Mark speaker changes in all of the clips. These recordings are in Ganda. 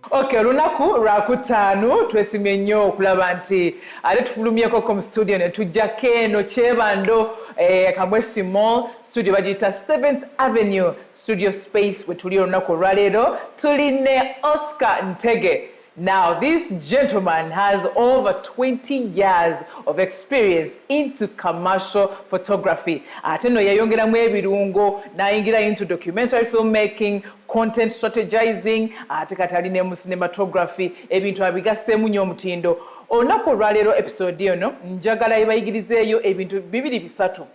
Speaker 1: Okay, lunaku lwakutaano twesimye nnyo okulaba nti ate tufulumyeko mu studio ne tujjako eno Kyebando Kamwesi Mall studio bagiyita 7th Avenue studio space we tuli olunaku olwaleero tuli ne Oscar Ntege. Now, this gentleman has over 20 years of experience into commercial photography. Ate no yayongeramu ebirungo, nayingira into documentary filmmaking, content strategizing, ate kati ali ne mu cinematography, ebintu abigaseemu nnyo omutindo. Olunaku olwaleero episode eno njagala ebayigirizeeyo ebintu bibiri bisatu.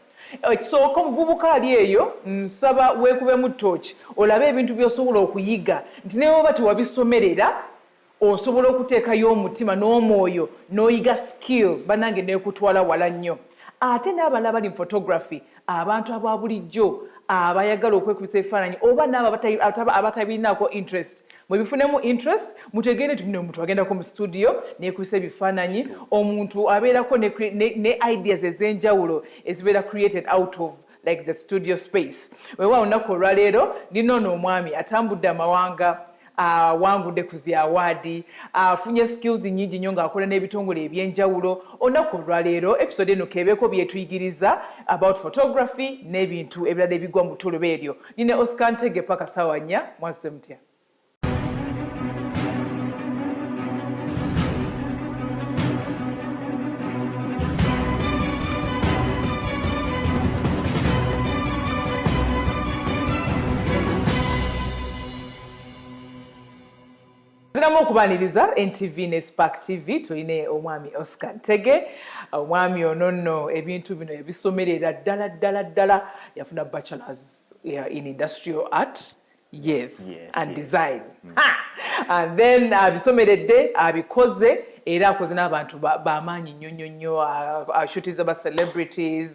Speaker 1: Ekisooka omuvubuka ali eyo nsaba weekubemu ttooki olabe ebintu by'osobola okuyiga nti ne bwoba tewabisomerera osobola okuteekayo omutima n'omwoyo n'oyiga skill bannange neekutwala wala nnyo. Ate n'abalala bali mu photography abantu aba bulijjo abayagala okwekubisa ebifaananyi oba n'abo abatabirinaako interest mwebifunemu interest mutegeere nti muno omuntu agendako mu studio neekubisa ebifaananyi omuntu abeerako ne ideas ez'enjawulo ezibeera created out of like the studio space. Weewaawo olunaku olwaleero ndinoono omwami atambudde amawanga wangudde ku zi awaadi afunye skills nnyingi nnyo ng'akola n'ebitongole ebyenjawulo. Olunaku olwaleero episode eno kebeeko byetuyigiriza about photography n'ebintu ebirala ebigwa mu ttuluba eryo. Nine Oscar Ntege paka ssaawa 4 Mwasuze Mutya. Zinamu okubaniriza NTV ne Spark TV tuline omwami Oscar Ntege. Omwami ono nno ebintu bino yabisomerera ddala yafuna bachelors in industrial art and design. And then abisomeredde abikoze era akoze n'abantu b'amaanyi nnyo ashutiza ba celebrities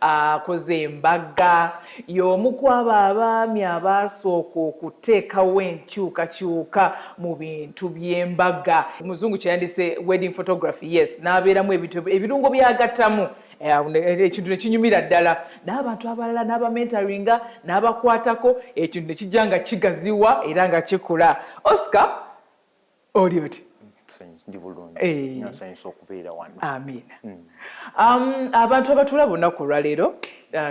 Speaker 1: akoze embaga y'omu ku abo abaami abaasooka okuteekawo enkyukakyuka mu bintu by'embaga. Muzungu kyeyandise wedding photography, n'abeeramu ebirungo byagattamu ekintu nekinyumira ddala n'abantu abalala n'abamentaringa n'abakwatako ekintu nekijja nga kigaziwa era nga kikula. Oscar oli oti?
Speaker 2: Ndi bulungi nsanyusa okubeera wano.
Speaker 1: Amiina. Abantu abatulaba olunaku olwaleero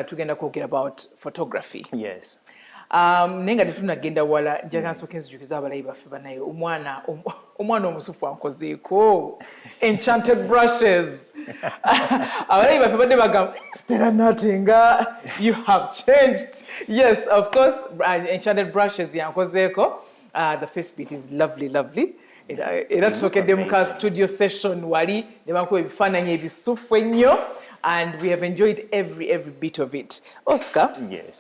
Speaker 1: tugenda kwogera about photography.
Speaker 2: Yes.
Speaker 1: Naye nga tetunagenda wala njagala nsooke nzijukiza abalayi baffe banaye omwana omusufu ankozeeko enchanted brushes. Abalayi baffe badde bagamba Stella Natinga, you have changed. Yes, of course, enchanted brushes yankozeeko. The face beat is lovely. Era tusookedde mu ka studio session wali ne bankuba ebifaananyi ebisufu ennyo and we have enjoyed every bit of it. Oscar,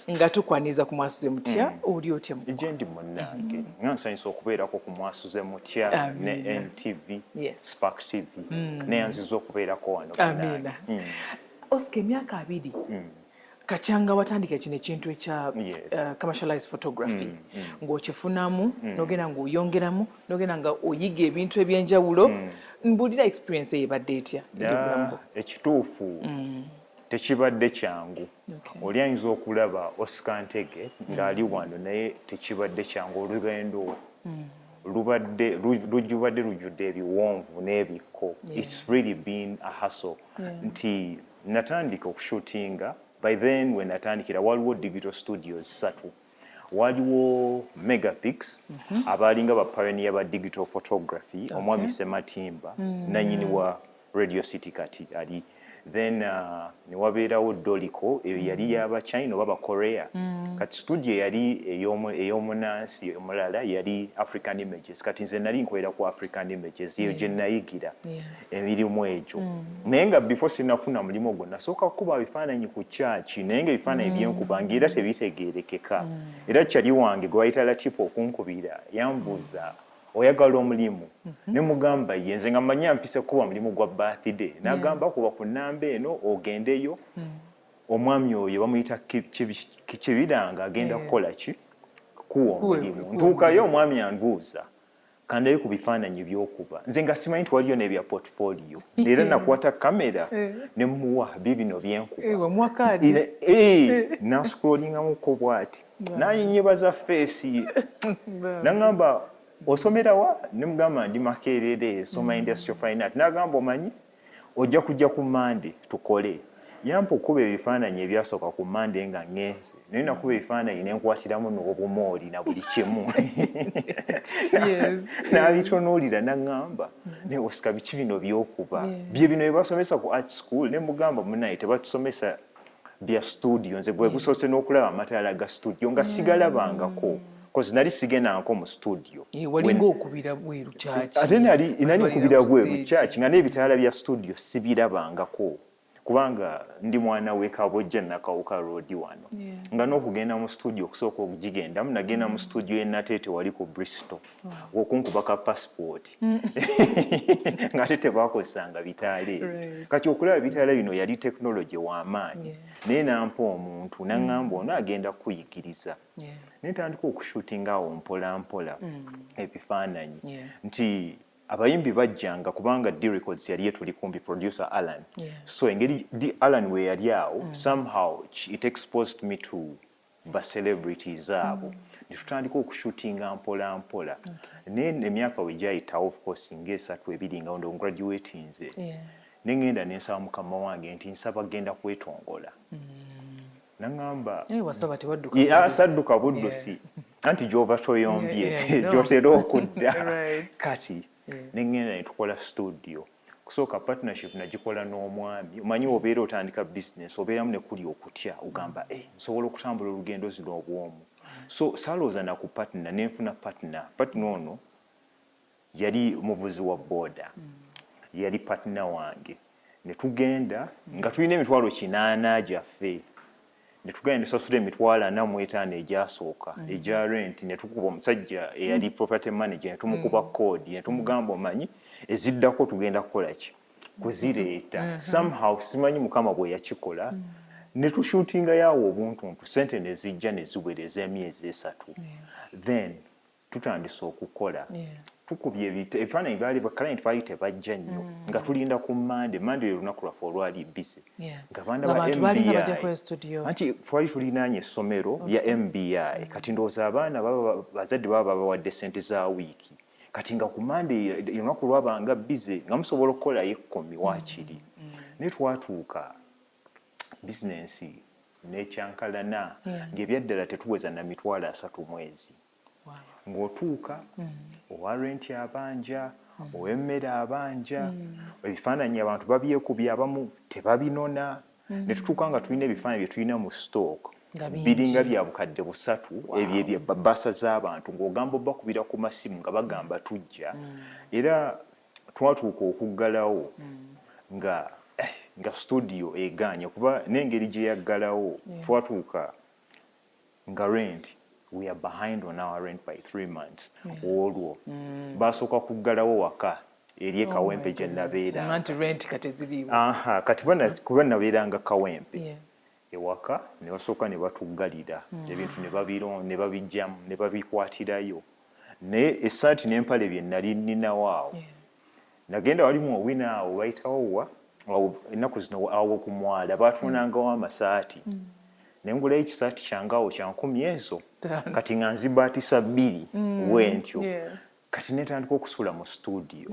Speaker 1: nga tukwaniza ku Mwasuze Mutya oli otya mu
Speaker 2: gye ndi munnange nga nsanyusa okubeerako ku Mwasuze Mutya ne NTV Spark TV neyanziza okubeerako wano.
Speaker 1: Amiina. Oscar, emyaka 2 kakyanga watandika kino ekintu ekya commercialized photography ng'okifunamu n'ogenda ng'oyongeramu n'ogenda nga oyiga ebintu ebyenjawulo mbuulira experience eyebadde etya?
Speaker 2: Ekituufu tekibadde kyangu. Oli ayinza okulaba Oscar Ntege ng'ali wano naye tekibadde kyangu. Olugendo lujjubadde lujjudde ebiwonvu n'ebikko. It's really been a hustle. Nti natandika okushootinga. By then when natandikira waliwo digital studios 3. Waliwo Megapix abalinga ba pioneer ba digital photography omwami Sematimba nanyini wa Radio City kati ali. Then ne wabeerawo Dolico eyo yali yaba China oba Korea. Kati studio yali ey'omunansi omulala yali African Images. Kati nze nali nkolera ku African Images eyo gye nayigira emirimu egyo. Naye nga before sinafuna mulimu ogwo nasooka kuba bifaananyi ku church naye nga ebifaananyi byenkuba era tebitegeerekeka. Era kyali wange gwe wayita Latipo okunkubira yambuuza oyagala omulimu ne mugamba ye nze nga manya mpise kuba mulimu gwa birthday n'agamba kuba ku nnamba eno ogendeyo omwami oyo bamuyita Kibiranga agenda kukola ki kuwa omulimu. Ntuukayo omwami anduuza kandayo ku bifaananyi by'okuba nze nga simanyi nti waliyo n'ebya portfolio era nakwata kamera ne muwa bibino byenkuba nascrollingamuko bw'ati nanyinyibaza feesi nagamba osomera wa nemugamba ndi Makerere soma industrial fine art nagamba omanyi ojja kujja ku Monday tukole yampa okuba ebifaananyi ebyasooka ku Monday nga ngenze naye nakuba ebifaananyi nenkwatiramu n'obumooli na buli kimu n'abitunuulira naŋŋamba naye Oscar biki bino by'okuba bye bino bye basomesa ku art school ne mugamba munaye tebatusomesa bya studio nze gwe gusoose n'okulaba amataala ga studio nga sigalabangako kozi nali sigendangako mu studio
Speaker 1: walinga okubira bweru kyaki
Speaker 2: ate nali kubira bweru kyaki nga n'ebitaala bya studio sibirabangako kubanga ndi mwana we Kabojja Nakawuka Road wano nga n'okugenda mu studio okusooka okugigendamu nagenda mu studio Nateete wali ku Bristol okunkubaka passport ng'ate tebakozesanga bitaale kati okulaba bitaala bino yali technology w'amaanyi naye nampa omuntu naŋŋamba ono agenda kuyigiriza naye tandika okushootinga awo mpola mpola ebifaananyi nti abayimbi bajjanga kubanga D Records yali etuli kumbi producer Alan so engeri Alan we yali awo somehow it exposed me to ba celebrities abo nitutandika okushootinga mpola mpola naye emyaka we gyayitawo of course ng'esatu ebiri nga ndo graduate nze nengenda nensaba mukama wange nti nsaba genda kwetongola naŋŋamba sadduka buddusi anti gy'oba toyombye gy'otera okudda kati nengenda netukola studio kusooka partnership nagikola n'omwami omanyi obeera otandika business obeeramu ne kuli okutya ogamba nsobola okutambula olugendo zino obwomu so saalowooza naku partner nenfuna partner ono yali muvuzi wa boda yali partner wange netugenda nga tulina emitwalo 8 gyaffe netugenda nesasula emitwalo 45 egyasooka egya rent netukuba omusajja eyali property manager netumukuba kodi netumugamba omanyi eziddako tugenda kukola ki kuzireeta somehow simanyi mukama bwe yakikola netushootinga yawo obuntuntu sente nezijja neziwereza emyezi 3 then tutandise okukola tukubye ebifaananyi byali client baali tebajja nnyo nga tulinda ku Monday lunaku lwaffe olwali busy nga baana ba MBI anti twali tulinaanye essomero lya MBI kati ndowooza abaana bazadde baba babawadde sente za wiiki kati nga ku Monday lunaku lwabanga busy nga musobola okukolayo 10 waakiri naye twatuuka bizinensi n'ekyankalana ng'ebyaddala tetuweza na mitwalo 3 mwezi ng'otuuka owa renti abanja ow'emmere abanja ebifaananyi abantu babyekubya abamu tebabinona ne tutuuka nga tulina ebifaananyi bye tulina mu stock biringa bya bukadde 3 ebyo basa z'abantu ng'ogamba bakubira ku masimu nga bagamba tujja era twatuuka okuggalawo nga studio eganye kuba n'engeri gye yaggalawo twatuuka nga rent we are behind on our rent by 3 months olwo basooka kuggalawo waka eri Kawempe gye nabeera kati kuba nabeeranga Kawempe ewaka ne basooka ne batuggalira ebintu ne babijjamu ne babikwatirayo naye essaati n'empale bye nali nninawo awo nagenda walimu owina awo bayitawo ennaku zino awo ku mwala batunangawo amasaati nengulayo ekisaati kyangawo kya 10 ezo kati nga nzibaatisa 2 wentyo kati netandika okusula mu studio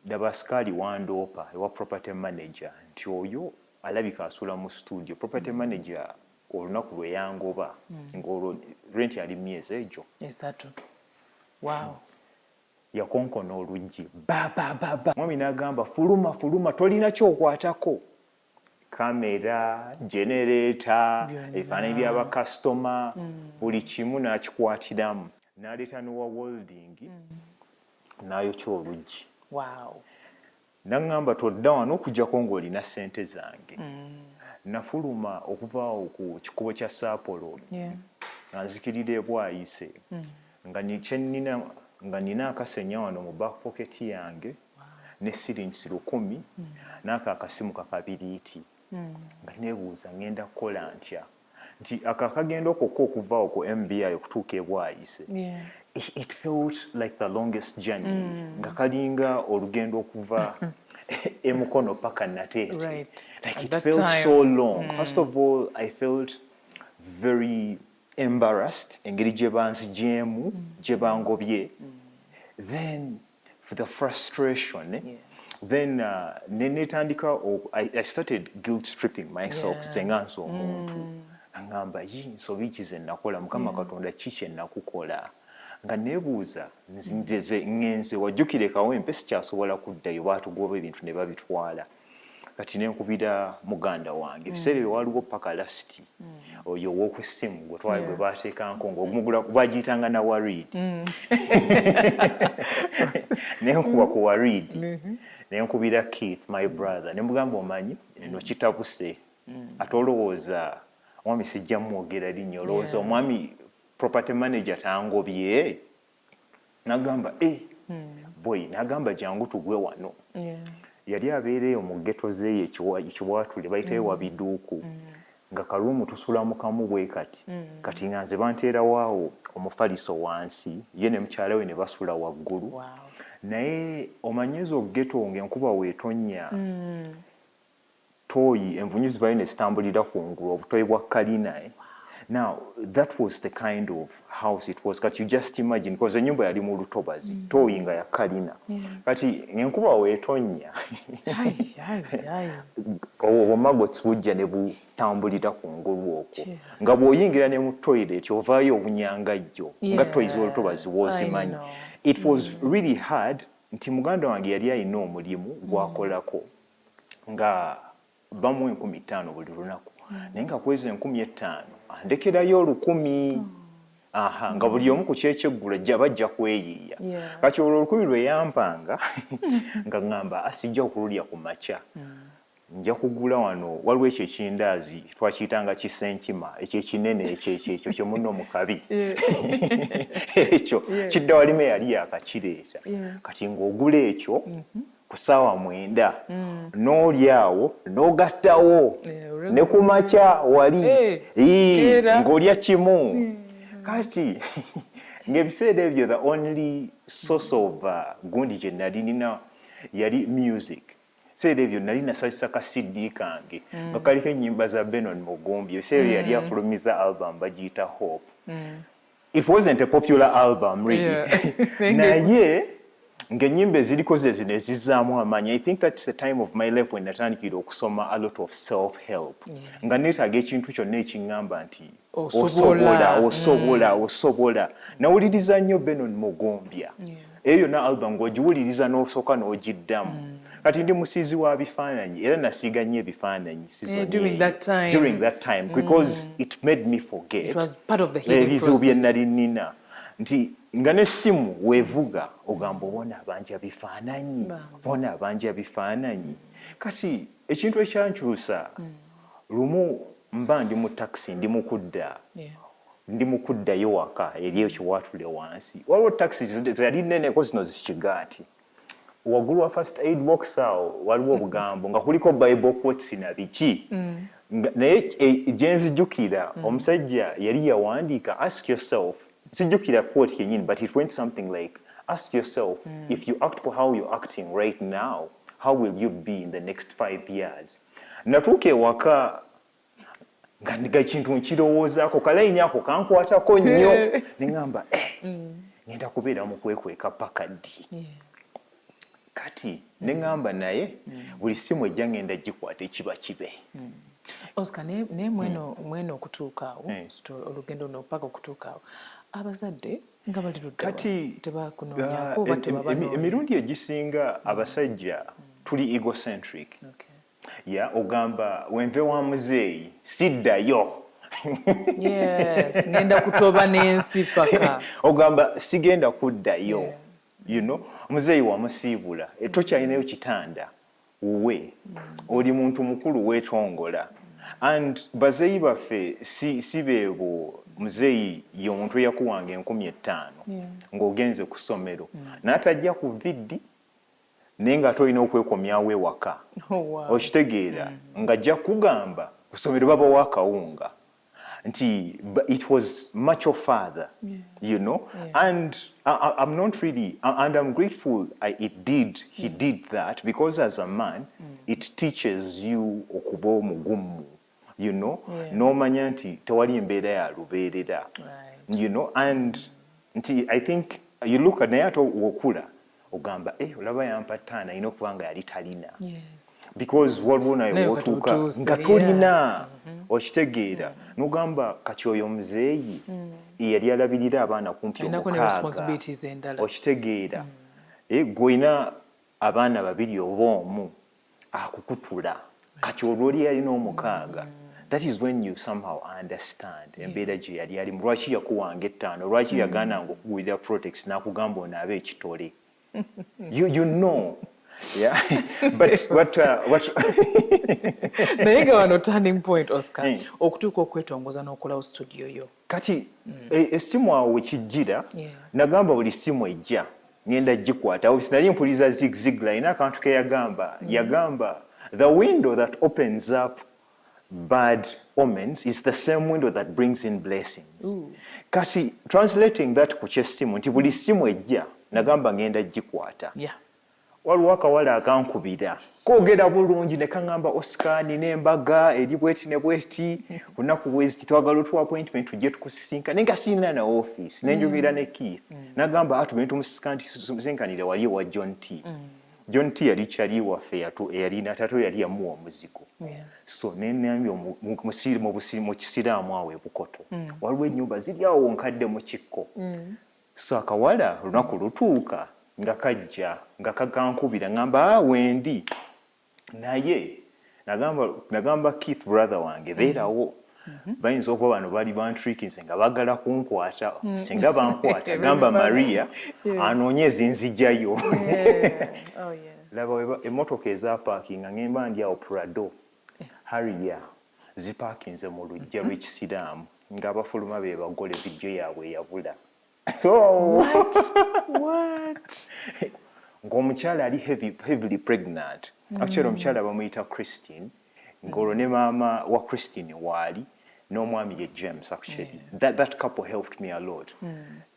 Speaker 2: daba sikaali wandoopa ewa property manager nti oyo alabika asula mu studio property manager olunaku lwe yangoba ng'olwo rent yali myezi egyo
Speaker 1: 3 wow
Speaker 2: yakonkona oluggi mwami n'agamba fuluma tolina kyokwatako kamera generator ebifaananyi by'abakasitoma buli kimu n'akikwatiramu n'aleeta n'owa welding n'ayokya oluggi n'aŋŋamba todda wano okuggyako ng'olina ssente zange nafuluma okuva awo ku kikubo kya Saapolo nga nzikirira ebwayise nga nina akasenya wano mu back pocket yange ne siringi 10 n'ako akasimu kakabiriiti nga neebuuza ngenda kukola ntya nti akagenda okokko okuva awo ku MBI okutuuka ebwayise it felt like the longest journey nga kalinga olugendo okuva emukono paka Nateete like it felt so long first of all I felt very embarrassed engeri gye banzigyemu gye bangobye then for the frustration then I started guilt stripping myself senganso omuntu ngamba nsobi kize nakola mukama katonda kiki nakukola nga nebuuza nzinze ngenze wajjukire kawempe sikyasobola kuddayo baatugoba ebintu ne babitwala kati nenkubira muganda wange ebiseera waliwo paka lasti oyo wokusimu gwe twali bwe baateekanko ng'omugula bagiyitanga na warid nenkuba ku warid nenkubira Keith my brother nemugamba omanyi eno kitabuse ate olowooza omwami sijja mwogera linnyo olowooza omwami property manager tangobye nagamba boy nagamba jangu tugwe wano yali abeereyo mu ghetto ze ekiwaatule bayitayo wabiduuku nga kalumu tusulamu kamu bwe kati nga nze banteera waawo omufaliso wansi ye ne mukyala we ne basula waggulu naye omanyiza ghetto ng'enkuba weetonnya toyi envunyu zibayo ne zitambulira kungulu obutoyi bwa kalina now that was the kind of house it was kati you just imagine because enyumba yali mu lutobazi toyi nga ya kalina kati ng'enkuba weetonnya obumagots bujja ne butambulira kungulu okwo nga bw'oyingira ne mu toilet ovaayo obunyangajjo nga toyi z'olutobazi bw'ozimanyi it was really hard nti muganda wange yali alina omulimu gwakolako nga bamu 15 buli lunaku naye nga kwezi 15 andekerayo 1,000 nga buli omu ku kyekyeggula bajja kweyiiya kati olwo 1,000 lwe yampanga nga ngamba asijja okululya ku makya nja kugula wano waliwo ekyo ekindaazi twakiyitanga kisenkima ekyekinene ekyo kye munno mukabi ekyo kidda walime yali yakakireeta kati ng'ogula ekyo ku ssaawa 9 n'olyawo n'ogattawo ne ku makya wali ng'olya kimu kati ng'ebiseera ebyo the only source of gundi gye nali nina yali music seera ebyo nali nasazisa ka CD kange nga kaliko ennyimba za Benon Mugombi ebiseera yali afulumiza album bagiyita Hope it wasn't a popular album really naye ng'ennyimba eziriko ze zino ezizaamu amaanyi I think that's the time of my life when natandikira okusoma a lot of self-help nga neetaaga ekintu kyonna ekiŋŋamba nti osobola nawuliriza nnyo Benon Mugombya eyo yonna album ng'ogiwuliriza n'osooka n'ogiddamu kati ndi musiizi wa bifaananyi era nasiiga nnyo ebifaananyi during that time because it made me forget
Speaker 1: it was part of the healing process
Speaker 2: ebizibu bye nali nnina nti nga n'essimu weevuga ogamba obona abanja bifaananyi kati ekintu ekyankyusa lumu mba ndi mu taxi ndi mukuddayo waka eri ekiwaatule wansi waliwo taxi zali nneneko zino zikigaati waggulu wa first aid box awo waliwo obugambo nga kuliko bible quotes na biki naye gye nzijjukira omusajja yali yawandiika ask yourself sijjukira quote yennyini but it went something like ask yourself if you act for how you're acting right now how will you be in the next 5 years natuuka ewaka nga ekintu nkirowoozaako kalayini ako kankwatako nnyo neŋŋamba ngenda kubeera mu kwekweka paka ddi kati neŋŋamba naye buli simu ejja ngenda gikwata ekiba kibe
Speaker 1: Oscar ne mweno okutuukaawo olugendo luno paka okutuukaawo abazadde nga bali ludda
Speaker 2: kati
Speaker 1: tebakunoonyaako oba tebabanoonya
Speaker 2: emirundi egisinga abasajja tuli egocentric ogamba wenve wa muzeeyi siddayo
Speaker 1: yes ngenda kutoba n'ensi paka
Speaker 2: ogamba sigenda kuddayo you know muzeeyi wamusiibula tokyalinayo kitanda wuwe oli muntu mukulu weetongola and bazeeyi baffe si beebo muzeeyi y'omuntu eyakuwanga 15,000 ng'ogenze ku ssomero n'atajja ku viddi naye nga tolina okwekomyawo ewaka okitegeera ng'ajja kugamba ku ssomero babawo akawunga nti it was much of father you know and I'm not really and I'm grateful he did that because as a man it teaches you okuba omugumu you know n'omanya nti tewali mbeera ya lubeerera you know and nti I think you look at naye ate okula ogamba olaba yampa ttaano alina okuba nga yali talina because waliwo naye wotuuka nga tolina okitegeera n'ogamba kati oyo muzeeyi eyali alabirira abaana kumpi omukaaga okitegeera gw'olina abaana babiri oba omu akukutula kati olwoli yalina omukaaga. That is when you somehow understand embeera gye yali alimu lwaki yakuwanga ettaano lwaki yagaananga okugulira protex n'akugamba onaabe ekitole. You know. Yeah. But what
Speaker 1: naye nga wano turning point Oscar okutuuka okwetongoza n'okolawo studio yo
Speaker 2: kati essimu awo wekijjira nagamba buli ssimu ejja ngenda gikwata obisi nali mpuliriza zigzig line akantu ke yagamba the window that opens up bad omens is the same window that brings in blessings. Kati translating that ku kyessimu nti buli ssimu ejja nagamba ngenda gikwata. Waliwo akawala akankubira koogera bulungi ne kaŋŋamba Oscar nina embaga eri bweti ne bweti lunaku bwezi twagala otuwa appointment tujje tukusisinka naye nga sirina na office nenjogera ne Keith nagamba atugende tumusisika nti tusinkanire wali wa John T. John T yali kyali waffe eyalina tato yali yamuwa omuzigo so nenambye mu kisiraamu awo Bukoto waliwo ennyumba ziri awo nkadde mu kikko so akawala lunaku lutuuka nga kajja nga kakankubira ngamba wendi naye nagamba Keith brother wange beerawo bayinza okuba bano bali bantrikinze nga bagala kunkwata singa bankwata gamba Maria anoonye ezinzijayo laba emmotoka ezapaakinga ng'emba ndi awo Prado Harrier zipaakinze mu luggya lw'ekisiraamu ng'abafuluma be bagole vidiyo yaabwe eyabula.
Speaker 1: What?
Speaker 2: Ng'omukyala ali heavily pregnant. Actually omukyala bamuyita Christine. Ng'olwo ne maama wa Christine waali n'omwami ye James actually. That couple helped me a lot.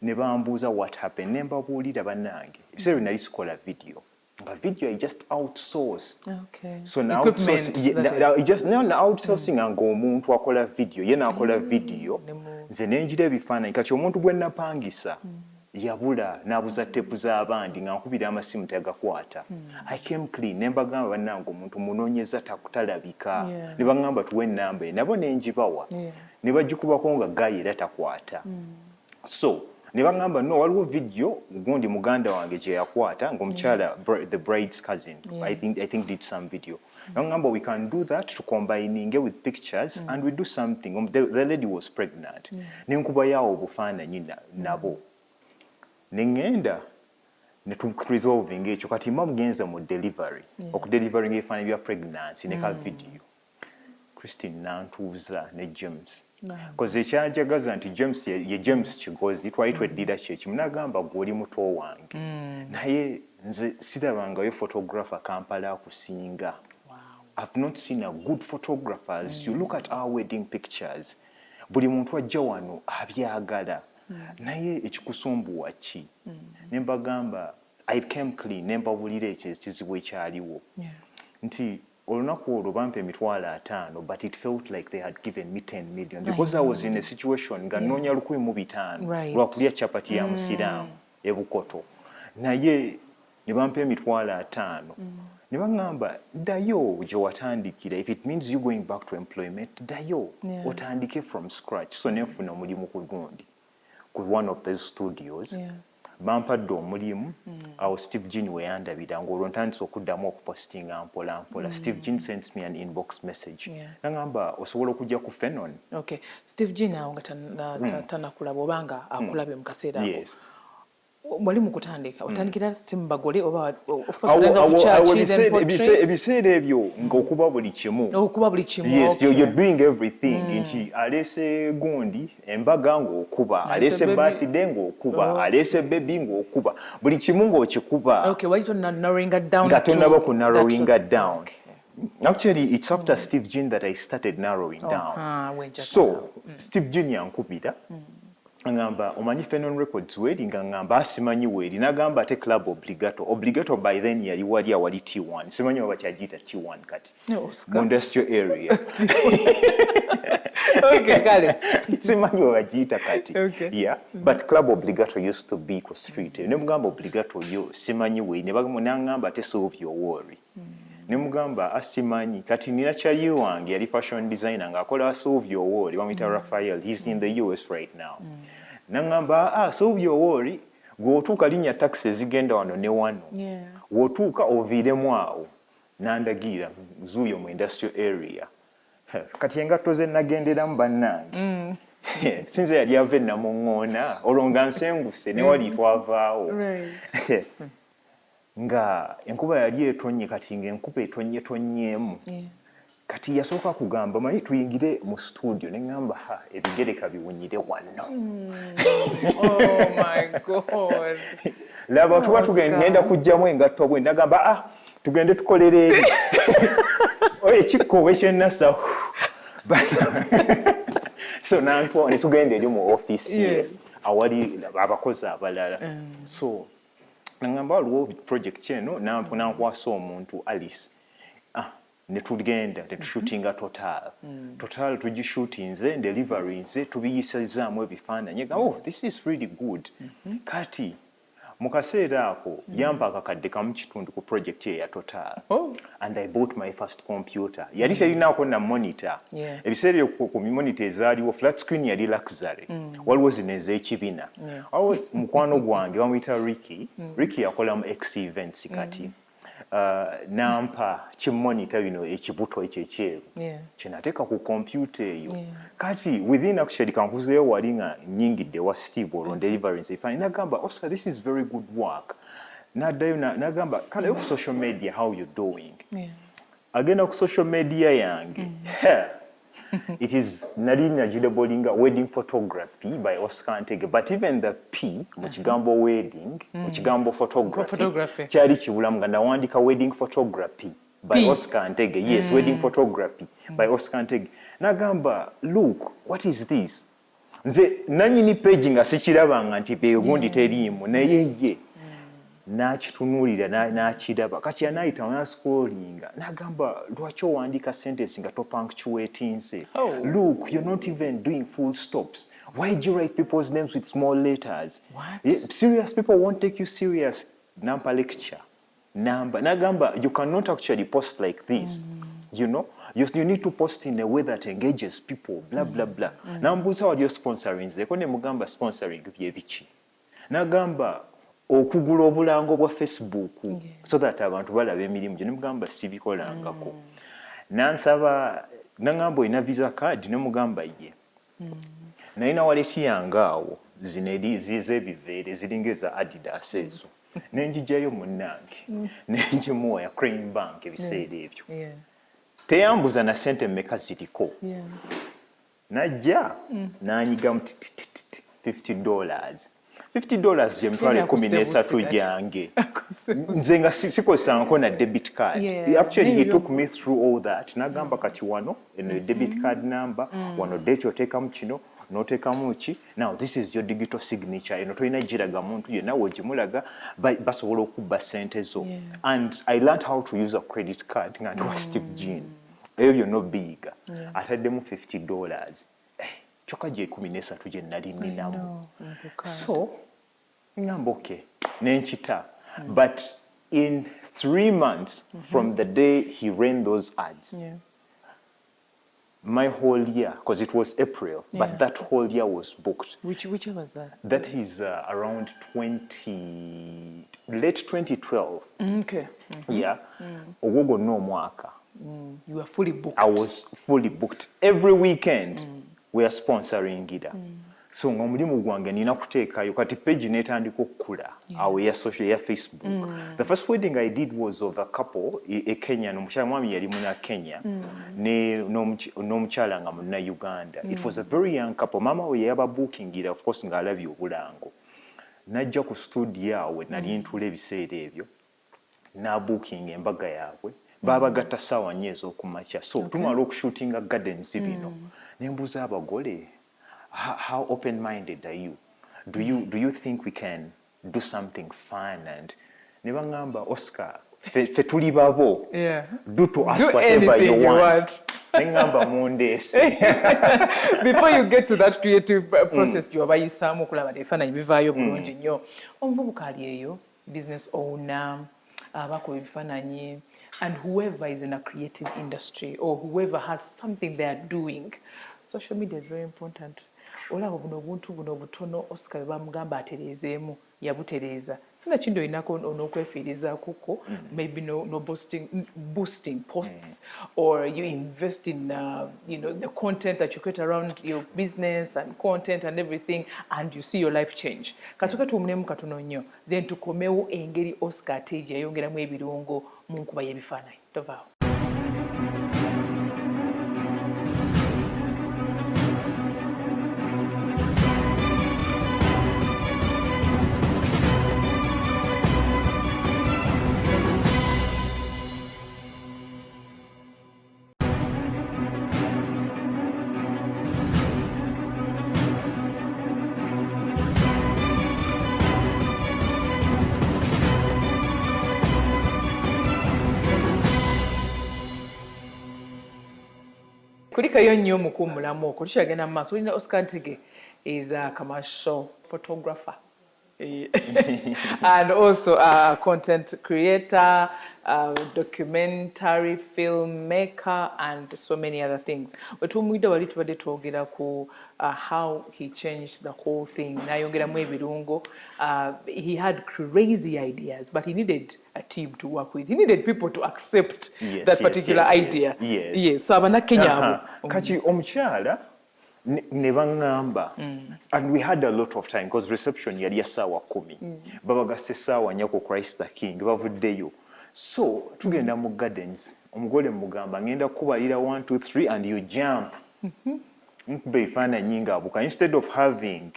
Speaker 2: Ne bambuuza what happened. Ne mbabuulira bannange. Ebiseera nali sikola video. Nga video I just outsource.
Speaker 1: Okay.
Speaker 2: So now outsourcing ng'omuntu akola video. Ye n'akola video. Nze nenjira ebifaananyi kati omuntu gwe napangisa yabula n'abuza tepu z'abandi nga nkubira amasimu tagakwata. I came clean ne mbagamba bannange omuntu munoonyeza talabika ne baŋŋamba tuwe ennamba ye nabo ne ngibawa ne bagikubako nga gayi era takwata. So ne baŋŋamba no waliwo video gundi muganda wange gye yakwata ng'omukyala the bride's cousin I think did some video. Ngamba we can do that to combining it with pictures and we do something. The lady was pregnant. Nenkuba yawo obufaananyi nabo. Nengenda ne resolving ekyo kati mma mugenza mu delivery. Okudelivering ebifaananyi bya pregnancy ne ka video. Christine nantuuza ne James. Because ekyanjagaza nti James ye James Kigozi twali tweddira kyekimu nagamba gw'oli muto wange. Naye nze sirabangayo photographer Kampala akusinga. I've not seen a good photographers. You look at our wedding pictures. Buli muntu ajja wano abyagala. Naye ekikusumbuwa ki? Ne mbagamba I came clean ne mbabulira ekizibu ekyaliwo. Nti olunaku olwo bampa $5,000 but it felt like they had given me 10 million because I was in a situation nga nnoonya 1,500 lwakulya chapati ya musiraamu e Bukoto. Naye ne bampa $5,000. Ne baŋŋamba ddayo gye watandikira if it means you going back to employment ddayo otandike from scratch. So nenfuna omulimu ku gundi ku one of those studios bampadde omulimu awo Steve Jean we yandabira ng'olwo ntandise okuddamu okupostinga mpola mpola. Steve Jean sends me an inbox message naŋŋamba osobola okujja ku Fenon.
Speaker 1: Okay. Steve Jean awo nga tanakulaba obanga akulabe mu kaseera ako wali mu kutandika otandikira simu bagole oba ofusalanga ku
Speaker 2: ebiseera ebyo ng'okuba buli kimu. Yes, you're doing everything. Nti alese gundi embaga ng'okuba alese birthday ng'okuba alese baby ng'okuba buli kimu ng'okikuba.
Speaker 1: Okay, wali narrowing it down
Speaker 2: nga tonnaba ku narrowing it down. Actually, it's after Steve Jean that I started narrowing down. So, Steve Jean yankubira ngamba omanyi Phenon Records wedding ngamba asimanyi wedding nagamba ate club obligato by then yali wali awali T1 simanyi oba kyagita T1 kati mu industrial area
Speaker 1: okay kale
Speaker 2: simanyi oba gita kati
Speaker 1: okay.
Speaker 2: Yeah but club obligato used to be ku street ne mugamba obligato yo simanyi we ne bagamu nangamba ate so byo worry ne mugamba asimanyi kati nina kyali wange yali fashion designer ngakola Sylvia Ward wamita Raphael he's in the US right now nangamba Sylvia Ward gwotuuka linnya taxi zigenda wano ne wano wotuuka oviiremu awo nandagira zuuyo mu industrial area kati engatto ze nagenderamu bannange sinze yali ave namuŋŋoona olwo nga nsenguse ne wali twavaawo nga enkuba yali etonye kati ng'enkuba etonyetonyeemu kati yasooka kugamba manyi tuyingire mu studio ne ŋŋamba ebigereka biwunyire wano
Speaker 1: oh my god
Speaker 2: laba tuba tugenda kujjamu engatto bwe nagamba tugende tukolere eri oye kikkowe kyenasa so nantwa ne tugenda eri mu office awali abakozi abalala so nangamba waliwo project eno nankwasa omuntu Alice ne tugenda ne tushootinga total tugishootinze delivery nze tubiyisizaamu ebifaananyi this is really good kati mu kaseera ako yampa akakadde kamu kitundu ku project ya total and I bought my first computer yali terinaako na monitor ebiseera ku monitor ezaaliwo flat screen yali luxury waliwo zino ez'ekibina awo mukwano gwange bamuyita Ricky yakola mu X events kati nampa kimonitor bino ekibuto ekyo ekyeru kyenateeka ku computer eyo kati within actually kankuzeeyo wali nga nnyingidde wa Steve olwo delivery nseifani nagamba Oscar this is very good work naddayo nagamba kale ku social media how you doing agenda ku social media yange it is nali nagilabelinga wedding photography by Oscar Ntege but even the P mu kigambo wedding mu kigambo photography kyali kibulamu nga nawandika wedding photography by Oscar Ntege yes wedding photography by Oscar Ntege nagamba look what is this nze nanyini page nga sikirabanga nti peyo gundi teriimu naye ye n'akitunuulira n'akiraba kati anaayita nascrollinga n'agamba lwaki owandiika sentence nga topunctuatinze look you're not even doing full stops why do you write people's names with small letters serious people won't take you serious nampa lecture n'agamba you cannot actually post like this you know you need to post in a way that engages people blah blah blah nambuuza waliyo sponsoring zeko ne mugamba sponsoring byebiki n'agamba okugula obulango bwa Facebook so that abantu balaba emirimu gye nemugamba sibikolangako nansaba nangamba ina visa card nemugamba ye naina waleti yange awo zinedi zizebiveere zilingeza Adidas ezo nenjijayo munnange nenjimuwa ya Crane Bank ebiseera ebyo teyambuza na sente mmeka ziriko najja nanyiga $50 $50 yemitwale 13 gyange nze nga sikosanko na debit card actually he took me through all that nagamba kati wano eno debit card number wano date oteekamu kino n'oteekamu ki now this is your digital signature eno tolina giraga muntu yenna wegimulaga basobola okubba sente zo and I learned how to use a credit card nga ndi wa Steve Jean eyo byonna biyiga ataddemu $50 kyokka gye 13 gye nali ninamu so ngamba okay nenkita but in 3 months from the day he ran those ads my whole year because it was April but that whole year was booked.
Speaker 1: Which year was that?
Speaker 2: That is around late 2012
Speaker 1: okay
Speaker 2: ogwo no mwaka
Speaker 1: you were fully booked.
Speaker 2: I was fully booked every weekend we are sponsoring ida so ngomulimu gwange nina kuteekayo kati page netandika okukula awo ya social ya Facebook the first wedding I did was of a couple a Kenyan omukyala mwami yali muna Kenya ne n'omukyala nga muna Uganda it was a very young couple mama we yaba booking ira of course ngaalabye obulango najja ku studio awe nali ntula ebiseera ebyo na booking embaga yaabwe babagatta sawa nyezo okumakya so tumala okushootinga gardens bino nembuza abagole how open-minded are you? Do you think we can do something fun? And ne bangamba Oscar fe tuli babo, do to us whatever you want. Ngamba mondese.
Speaker 1: Before you get to that creative process, you abayisamu kulaba ebifaananyi bivaayo bulungi nnyo. Omuvubuka ali eyo, business owner, abakuba ebifaananyi, and whoever is in a creative industry or whoever has something they are doing, social media is very important. Olaba buno obuntu buno obutono Oscar bamugamba atereezeemu yabutereeza. Sina kindi olinako on'okwefiiriza kuko, maybe no boosting posts, or you invest in the content that you create around your business and content and everything, and you see your life change. Kasooka tuwumunemu katono nnyo, then tukomewo engeri Oscar ate yayongeramu ebirungo mu nkuba y'ebifaananyi. Tovaawo. Kulikayo nnyo mu kuwummulamu okwo tukyagenda mu maaso. Olina Oscar Ntege is a commercial photographer and also a content creator, documentary filmmaker, and so many other things. But tumwidde wali tubadde twogera ku how he changed the whole thing. Nayongeramu ebirungo. He had crazy ideas, but he needed a team to work with. He needed people to accept that particular idea. Yes. So abanakenyaabo.
Speaker 2: Kati omukyala ne bangamba, and we had a lot of time because reception yali ya ssaawa 10. Babagasse ssaawa 4 ku Christ the King bavuddeyo. So tugenda mu gardens, omugole mugamba ngenda kubalira 1 2 3 and you jump. Nkube ebifaananyi ng'abuka. Instead of having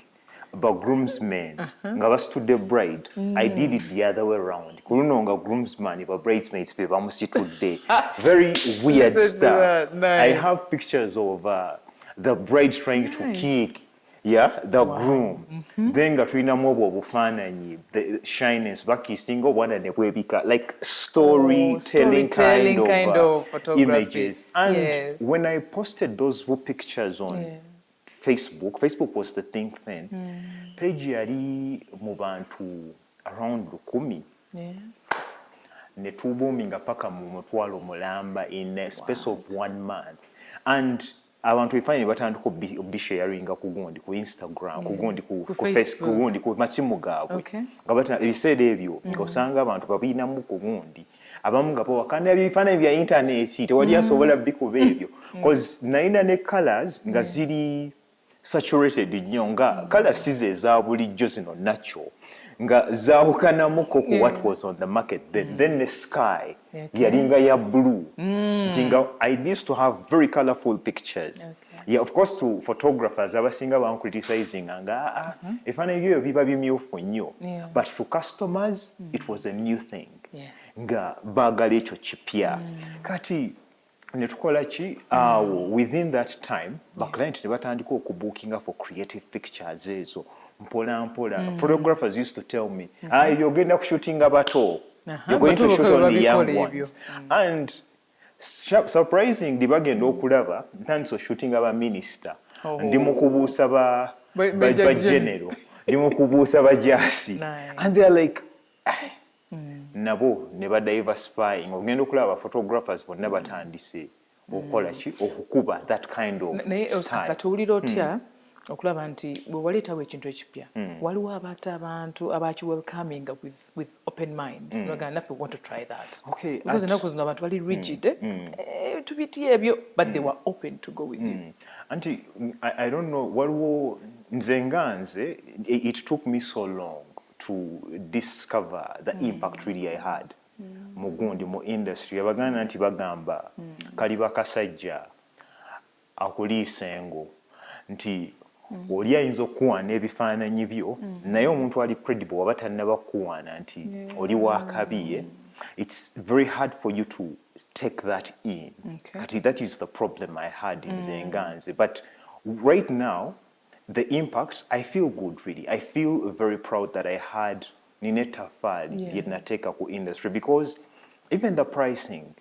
Speaker 2: groomsmen nga basitudde bride, I did it the other way around. Kuluno nga groomsman ba bridesmaids be bamusitudde. Very weird stuff.
Speaker 1: Nice.
Speaker 2: I have pictures of the bride trying to kick the groom. Then nga tulinamu obwo obufaananyi, the shyness bakisinga obwana ne bwebika, like storytelling kind of images. And when I posted those pictures on Facebook was the thing then. Page yali mu bantu around 10. Ne tuboominga paka mu mutwalo mulamba in a space of 1 month. And abantu ebifaananyi batandika obisharinga ku gundi ku Instagram, ku gundi ku Facebook, ku gundi ku masimu gaabwe. Nga ebiseera ebyo ng'osanga abantu babinamu ku gundi. Abamu nga bawakana ebifaananyi bya intaneti tewali asobola bikuba ebyo. Because nalina ne colours nga ziri saturated nnyo, nga colours size eza bulijjo zino natural, nga zaawukanamu ko ku what was on the market then. Then the sky yalinga ya blue. I used to have very colorful pictures. Of course to photographers abasinga bam criticizing nga ebifaananyi byo biba bimyufu nnyo, but to customers it was a new thing. Nga baagala ekyo kipya. Kati ne tukola ki within that time baclient ne batandika okubookinga for creative pictures ezo mpola mpola. Photographers used to tell me, you're going to shooting bato, you're going to shoot on the young ones. And surprisingly bagenda okulaba ntandise shooting aba minister, ndi mu kubuusa ba general, ndi mu kubuusa ba jasi, and they're like nabo ne ba diversifying. Ogenda okulaba photographers bonna batandise okola ki okukuba that kind of style.
Speaker 1: Kati owulira otya okulaba nti bwe waleetawo ekintu ekipya waliwo abantu welcoming with open minds. Naffe we want to try that. Because ennaku zino abantu bali rigid tubiti ebyo, but they were open to go with you.
Speaker 2: Anti I don't know waliwo nze nga nze it took me so long to discover the impact really I had mugundi mu industry. Abaganda nti bagamba kaliba kasajja akuliisa engo nti oli ayinza okuwaana ebifaananyi byo naye omuntu ali credible waba tannaba kuwaana nti oli wakabiye. It's very hard for you to take that in. Kati that is the problem I had in Zenganze. But right now the impact, I feel good really. I feel very proud that I had Nineta Fali Yetnateka ku industry, because even the pricing,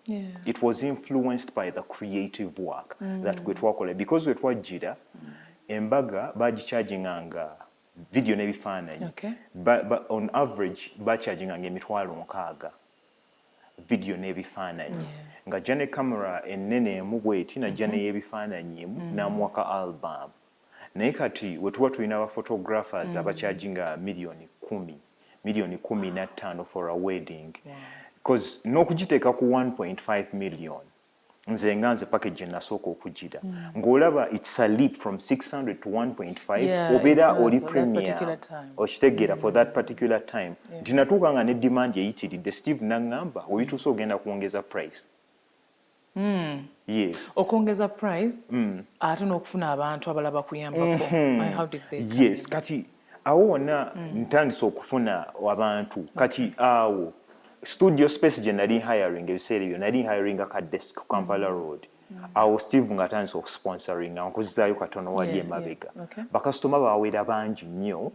Speaker 2: it was influenced by the creative work that we twakole, because we twajira embaga bagicharginganga video n'ebifaananyi, but on average bacharginganga emitwalo 6 video n'ebifaananyi, nga jane camera ennene emu bweti na jane y'ebifaananyi emu n'amuwaka album. Naye kati we tuba tulina aba photographers abacharginga milioni 15 for a wedding, because n'okugiteeka ku 1.5 million nze nganze package nasooka okugira ng'olaba it's a leap from 600 to 1.5 obeera oli premier okitegeera for that particular time. Nti natuuka nga ne demand eyitiridde, Steve n'aŋŋamba webituuse ogenda kuwongeza price. Yes.
Speaker 1: Okwongeza price ate n'okufuna abantu abalaba kuyambako. How did they come
Speaker 2: Yes, kati awo wonna ntandise okufuna abantu, kati awo studio space gye nali hiring ebiseera ebyo nali hiring aka desk Kampala Road. Awo Steve nga atandise okusponsoringa nkozizaayo katono wali emabega. Bakasitoma baawera bangi nnyo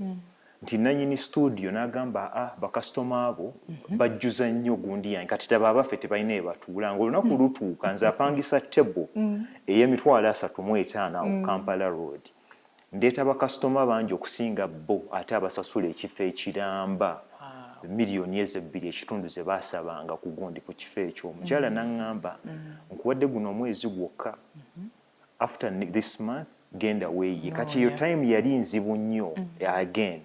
Speaker 2: nti nannyini studio n'agamba bakasitoma abo bajjuza nnyo gundi yange, kati taba abaffe tebalina ebatuula, ng'olunaku lutuuka nze apangisa table ey'emitwalo 35 awo Kampala Road. Ndeeta bakasitoma bangi okusinga bo ate abasasula ekifo ekiramba miliyoni ezebbiri ekitundu ze baasabanga ku gundi ku kifo ekyo. Omukyala n'aŋŋamba nkuwadde guno omwezi gwokka, after this month genda weeye. Kati eyo time yali nzibu nnyo again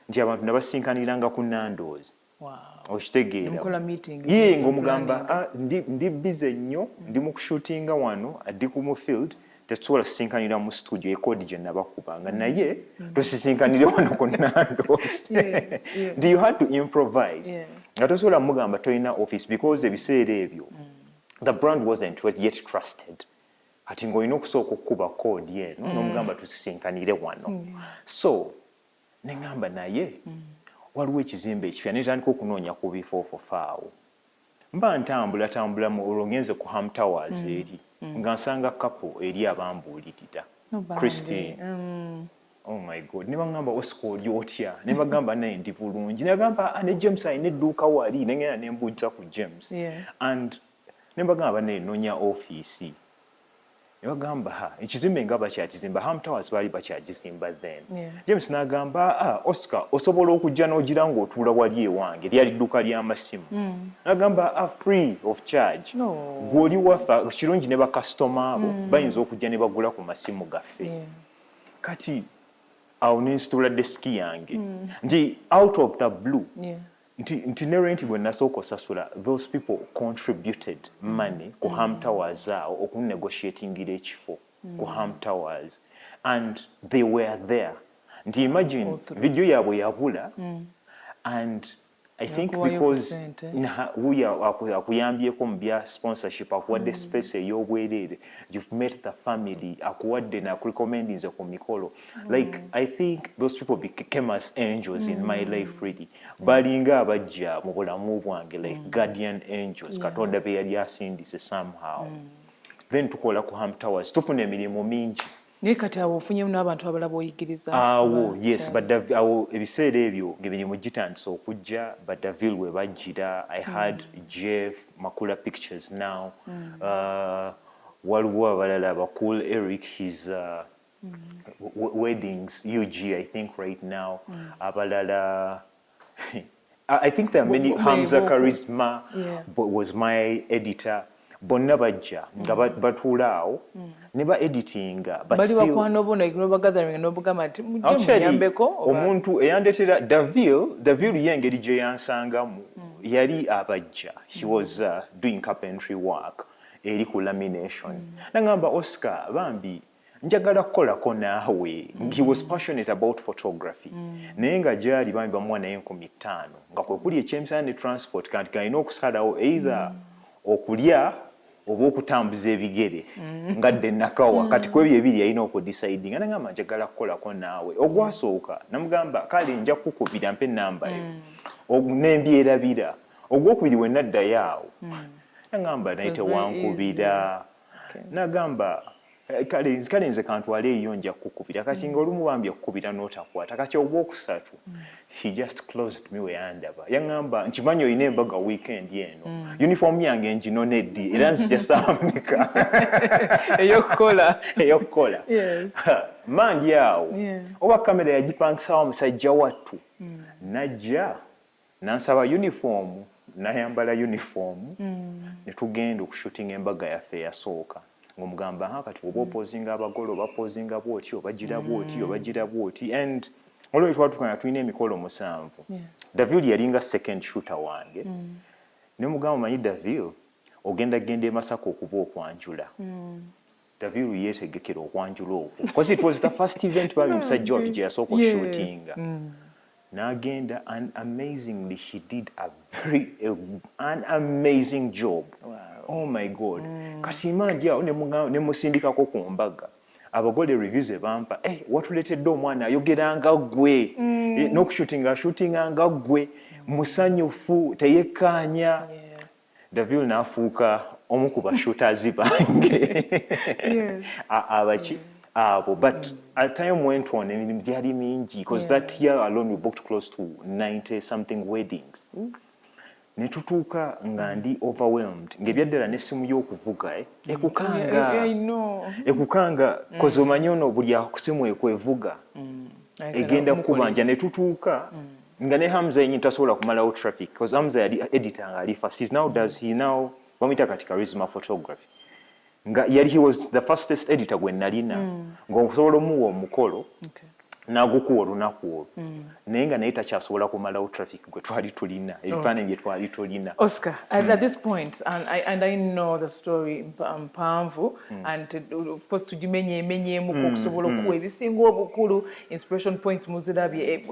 Speaker 2: nti abantu nabasinkaniranga ku Nando's. Okitegeera ye ng'omugamba ndi bize nnyo, ndi mu kushootinga wano addi ku mu field, tetusobola kusinkanira mu studio ekodi gye nabakubanga naye tusisinkanire wano ku Nando's. You had to improvise. Nga tosobola mugamba tolina office, because ebiseera ebyo the brand wasn't yet trusted. Ati ng'olina okusooka okukuba kodi eno n'omugamba tusisinkanire wano. So neŋŋamba naye waliwo ekizimbe ekipya, netandika okunoonya ku bifo awo. Mba ntambula olwo ngenze ku Ham Towers eri nga nsanga couple eri abambuulirira Christine. Oh my God, ne baŋŋamba Oscar oli otya? Ne bagamba naye ndi bulungi. Ne bagamba ne James alina edduuka wali, ne ngenda ne mbuuza ku James. And ne bagamba naye noonya ofiisi. Ne bagamba ekizimbe nga bakyakizimba, Ham Towers baali bakyakizimba then. James n'agamba Oscar osobola okujja n'ogira ng'otuula wali ewange, lyali dduuka ly'amasimu. N'agamba free of charge. Gw'oli waffe kirungi ne bakasitoma abo bayinza okujja ne bagula ku masimu gaffe. Kati awo n'ensitula desiki yange nti out of the blue nti ne rent bwe nasooka osasula, those people contributed money ku Ham Towers awo okunegotiatingira ekifo ku Ham Towers, and they were there. Nti imagine video yaabwe yabula, and I think because akuyambyeko mu bya sponsorship, akuwadde space ey'obwereere, you've met the family, akuwadde nakurecommendinze ku mikolo. Like, I think those people became as angels in my life really. Balinga abajja mu bulamu bwange, like guardian angels, Katonda be yali asindise somehow. Then tukola ku Ham Towers, tufuna emirimu mingi.
Speaker 1: Naye kati awo ofunyemu n'abantu abalaba oyigiriza.
Speaker 2: Yes, but awo ebiseera ebyo ng'emirimu gitandise okujja, Badaville we bajjira. I had Jeff Makula Pictures now. Waliwo abalala abakulu, Eric, his weddings, UG, I think right now. Abalala, I think there are many. Hamza Charisma was my editor. Bonna bajja nga batuula awo ne ba editinga, but
Speaker 1: bali bakwano bona ignoba gathering n'obugamba nti mujje muyambeko.
Speaker 2: Omuntu eyandetera Daville yengeri gye yansangamu yali abajja. He was doing carpentry work eri ku lamination. Nangamba Oscar bambi njagala kukolako naawe. He was passionate about photography. Naye nga gyali bambi bamuwa naye 15 nga kwe kuli ekyemisana ne transport kanti kalina okusalawo either okulya oba okutambuza ebigere ngadde nakawa, kati kwebyo ebiri yalina okudecide nga nangamba njagala kukolako naawe. Ogwasooka namugamba kale nja kukubira mpe ennamba yo nembyerabira. Ogwokubiri we naddayo awo nagamba naye tewankubira. Nagamba kale nze kantwala eyo nja kukubira kati ng'olumu bambye kukubira n'otakwata kati ogwokusatu he just closed me weyandaba yaŋŋamba nkimanyi olina embaga weekend eno uniform yange nginoneddi era nzija saameka eyokukola mangi awo oba kamera yagipangisawo omusajja wattu najja nansaba uniform nayambala uniform ne tugenda okushootinga embaga yaffe eyasooka ng'omugamba kati oba opozinga abagole oba pozinga bwoti obagira bwoti obagira bwoti and olwo twatukana tulina emikolo 7 Davil yalinga second shooter wange ne mugamba manyi Davil ogenda e Masaka okuba okwanjula Davil yeetegekera okwanjula okwo because it was the first event babi musajja wattu gye yasooka shootinga n'agenda and amazingly he did an amazing job. Oh my God. Kasi mangi awo ne musindikako ku mbaga abagole reviews ebampa watuletedde omwana ayogeranga ggwe n'okushootinga nga ggwe musanyufu teyekkaanya Davil n'afuuka omu ku bashooters bange abaki abo but as time went on emirimu gyali mingi because that year alone we booked close to 90 something weddings ne tutuuka nga ndi overwhelmed ng'ebyaddala n'essimu y'okuvuga ekukanga kozi omanyi ono buli akusimu ekwevuga egenda kukubanja ne tutuuka nga ne Hamza yennyini tasobola kumalawo traffic because Hamza yali editor nga ali fast he now bamuyita kati charisma photography nga yali he was the fastest editor gwe nalina ng'okusobola omuwa omukolo n'agukuwa olunaku olwo naye nga naye takyasobola kumalawo traffic gwe twali tulina ebifaananyi bye twali tulina.
Speaker 1: Oscar, at this point and I know the story mpanvu and of course tugimenyeemenyeemuku okusobola okuwa ebisinga obukulu inspiration points muzirabye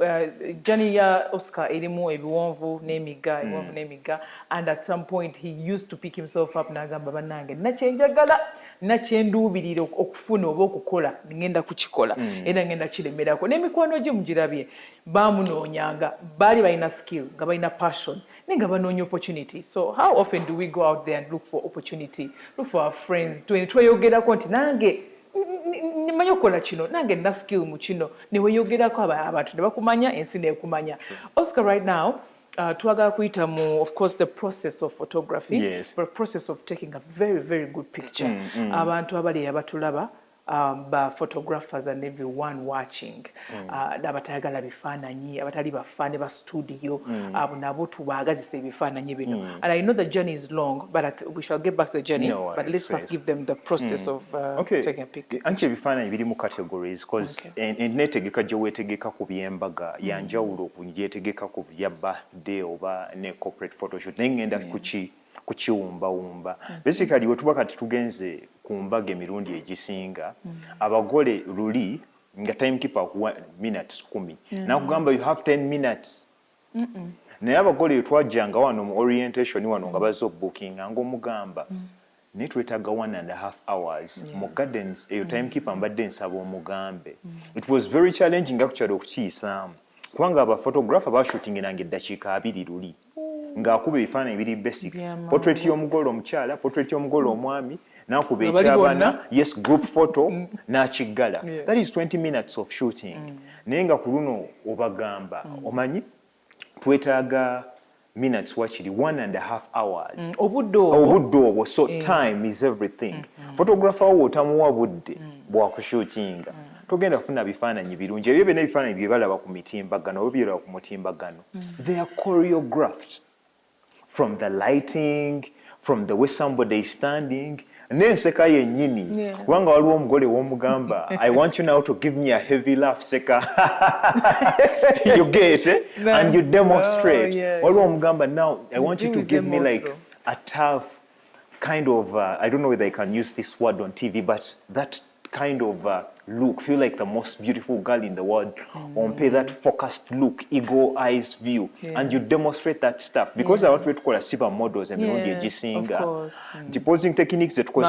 Speaker 1: journey ya Oscar erimu ebiwonvu n'emigga and at some point he used to pick himself up n'agamba bannange nakyenjagala nakyenduubirira okufuna oba okukola ngenda kukikola era ngenda kiremerako n'emikwano gye mugirabye baamunoonyanga baali balina skill nga balina passion naye nga banoonya opportunity. So how often do we go out there and look for opportunity, look for our friends tweyogerako nti nange nimanyi okukola kino nange nina skill mu kino neweyogerako abantu ne bakumanya ensi neekumanya. Oscar, right now twagala kuyita mu of course the process of photography, but the process of taking a very very good picture. Abantu abali abatulaba ba photographers and everyone watching abatayagala bifaananyi abatali bafaane ba studio abo nabo tubaagazisa ebifaananyi bino. And I know the journey is long but we shall get back to the journey, but let's first give them the process of taking a picture.
Speaker 2: Anti ebifaananyi biri mu categories because netegeka gye weetegeka ku by'embaga yanjawulo kunjetegeka ku bya birthday oba ne corporate photoshoot naye ngenda kukiwumbawumba. Basically we tuba kati tugenze ku mbaga emirundi egisinga abagole luli nga timekeeper akuwa minutes 10 nakugamba you have 10 minutes naye abagole twajjanga wano mu orientation wano nga bazza bookinga ng'omugamba naye twetaaga 1.5 hours mu gardens eyo timekeeper mbadde nsaba omugambe. It was very challenging nga kukyalo okukiyisaamu kubanga abaphotographer bashootingiranga eddakiika 2 luli ng'akuba ebifaananyi biri basic portrait y'omugole omukyala portrait y'omugole omwami nakuba ekyabana group photo n'akiggala. That is 20 minutes of shooting. Naye nga ku luno obagamba omanyi twetaaga minutes wakiri 1.5 hours obudde obwo so time is everything. Photographer wo otamuwa budde bwakushootinga togenda kufuna bifaananyi birungi ebyo byonna ebifaananyi bye balaba ku mitimbagano oba byeraba ku mutimbagano they are choreographed from the lighting, from the way somebody is standing. N'enseka yennyini kubanga waliwo omugole w'omugamba I want you now to give me a heavy laugh seka you get it and you demonstrate. Waliwo omugamba now I want you to give me like a tough kind of I don't know whether I can use this word on TV but that kind of look, feel like the most beautiful girl in the world, pay that focused look, eagle eyes view, and you demonstrate that stuff because I want to call a super models and egisinga. The posing techniques that we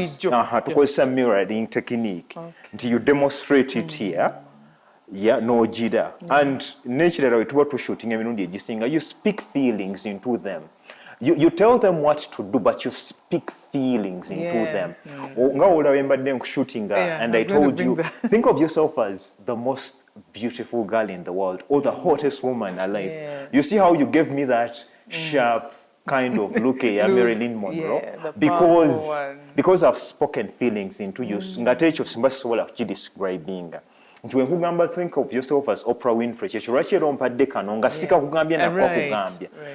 Speaker 2: use, to call some mirroring technique, you demonstrate it here. No jida and naturally we to shooting emirundi egisinga you speak feelings into them. you tell them what to do, but you speak feelings into them. And I told you, think of yourself as the most beautiful girl in the world or the hottest woman alive.
Speaker 1: Yeah.
Speaker 2: You see how you gave me that sharp kind of look at Marilyn Monroe?
Speaker 1: Yeah,
Speaker 2: because I've spoken feelings into you. Describing. Think of yourself as Oprah Winfrey.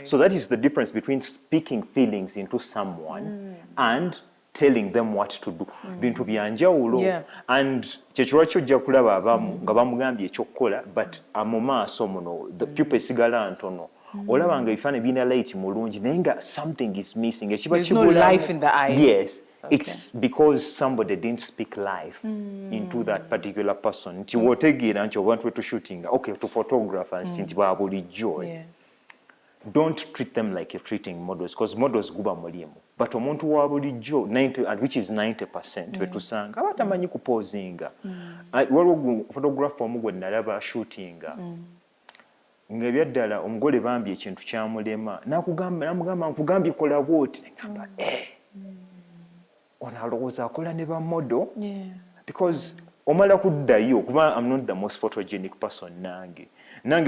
Speaker 2: So that is the difference between speaking feelings into someone and telling them what to do. Bintu byanjawulo. And kyekirwaki ojja kulaba abamu nga bamugambye ekyokukola, but amumaaso muno the people esigala ntono. Olaba nga ebifaananyi birina light mulungi naye nga something is missing.
Speaker 1: There's no life in the eyes.
Speaker 2: Yes. Okay. It's because somebody didn't speak life into that particular person. Nti wotegeera nti abantu wetu shooting, okay, to photographers, nti ba bulijjo. Don't treat them like you're treating models, because models guba mulimu. But omuntu wa bulijjo, 90, which is 90%, wetusanga abatamanyi kupozinga. Waliwo photographer omu gwe nalaba shootinga. Nga byaddala omugole bambi ekintu kyamulema. Namugamba nkugambye kola bwoti. Ngamba onalowooza akola ne ba model because omala kuddayo kuba I'm not the most photogenic person nange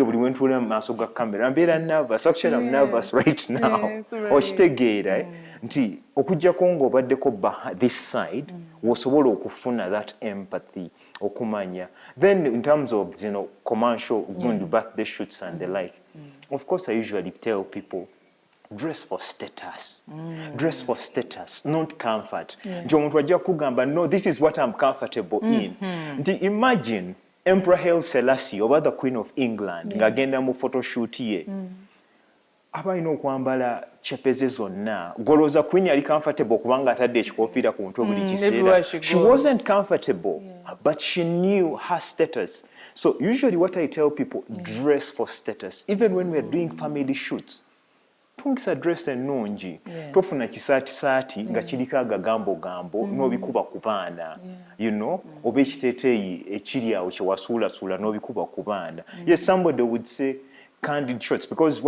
Speaker 2: buli wentuula mu maaso ga kamera mbeera nervous. Actually I'm nervous right now. Okitegeera nti okujjako ng'obaddeko this side wosobola okufuna that empathy okumanya. Then in terms of commercial birthday shoots and the like, of course I usually tell people dress for status. Dress for status, not comfort. No, this is what I'm comfortable in. Imagine Emperor Haile Selassie over the Queen of England ngagenda mu photo shoot ye. Abalina okwambala chepeze zonna. Golooza Queen yali comfortable kubanga atadde ekikofiira ku mutwe buli kiseera. She wasn't comfortable, but she knew her status. So usually what I tell people, dress for status. Even when we're doing family shoots, tungisa dress ennungi. Tofuna kisaati nga kiriko agagambo n'obikuba ku baana. You know, oba ekiteeteeyi ekiri awo kye wasuulasuula n'obikuba ku baana. Yes, somebody would say candid shots, because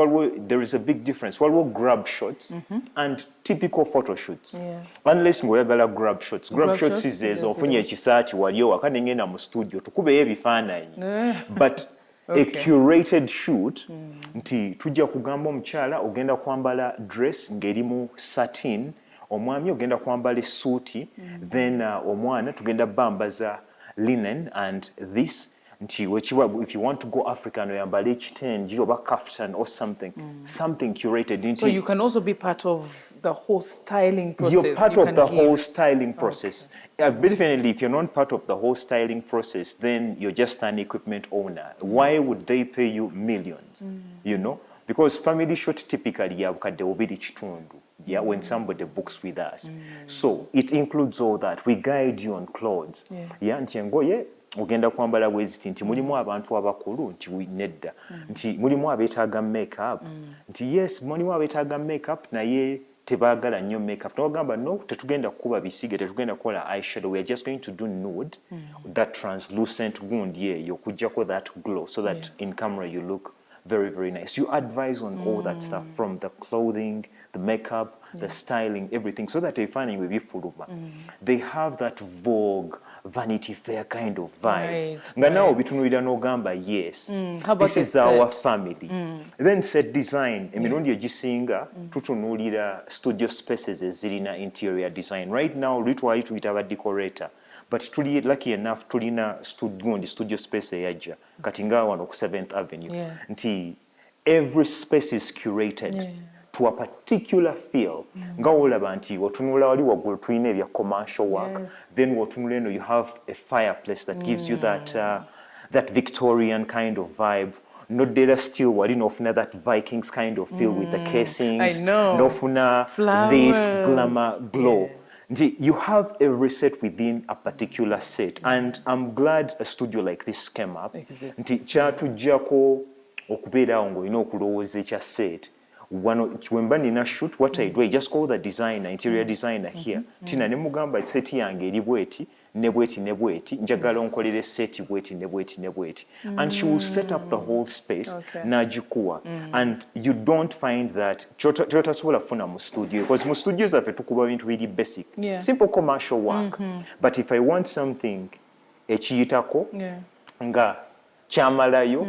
Speaker 2: there is a big difference. Grab shots and typical photo shoots. Unless ngoyagala grab shots. Grab shots is ezo ofunye ekisaati wali ewaka ne ngenda mu studio tukubeyo ebifaananyi. But a curated shoot, nti tujja kugamba omukyala ogenda kwambala dress ng'erimu satin, omwami ogenda kwambala suuti, then omwana tugenda bambaza linen and this. If you want to go African, oyambala ekitengi oba kaftan or something curated.
Speaker 1: So you can also be part of the whole styling process.
Speaker 2: You're part of the whole styling process. Definitely, if you're not part of the whole styling process, then you're just an equipment owner. Why would they pay you millions? You know? Because family shoot typically yabukadde obiri kitundu. When somebody books with us. So it includes all that. We guide you on clothes. Nti engoye ogenda kwambala bweziti nti mulimu abantu abakulu nti nedda. Nti mulimu abeetaaga make-up. Nti yes, mulimu abeetaaga make-up naye tebaagala nnyo makeup. Togamba no, tetugenda kuba bisige, tetugenda kola eyeshadow. We are just going to do nude, that translucent gundi yeyo kujjako that glow, so that in camera you look very, very nice. You advise on all that stuff, from the clothing, the makeup, the styling, everything, so that they have that Vogue, Vanity Fair kind of vibe. Nga nawo bitunulira n'ogamba yes, this is our family. Then set design, emirundi egisinga tutunulira studio spaces ezirina interior design. Right now litwali tuyita ba decorator, but tuli lucky enough tulina studio space eyajja kati nga wano ku 7th Avenue. Nti every space is curated to a particular feel. Nga olaba nti otunula wali waggulu tulina ebya commercial work. Then wotunula eno you have a fireplace that gives you that Victorian kind of vibe. Noddera still wali nofuna that Vikings kind of feel with the casings. Nofuna this glamour glow. You have a reset within a particular set, and I'm glad a studio like this came up. Nti kyatujjako okubeerawo ng'olina okulowooza ekya set. When banina shoot, what I do, I just call the designer, interior designer here. Tina ne mugamba set yange eri bweti, ne bweti njagala onkolere seti bweti ne bweti and she will set up the whole space n'agikuwa and you don't find that kyotasobola kufuna mu studio because mu studio zaffe tukuba bintu biri basic simple commercial work but if I want something ekiyitako nga kyamalayo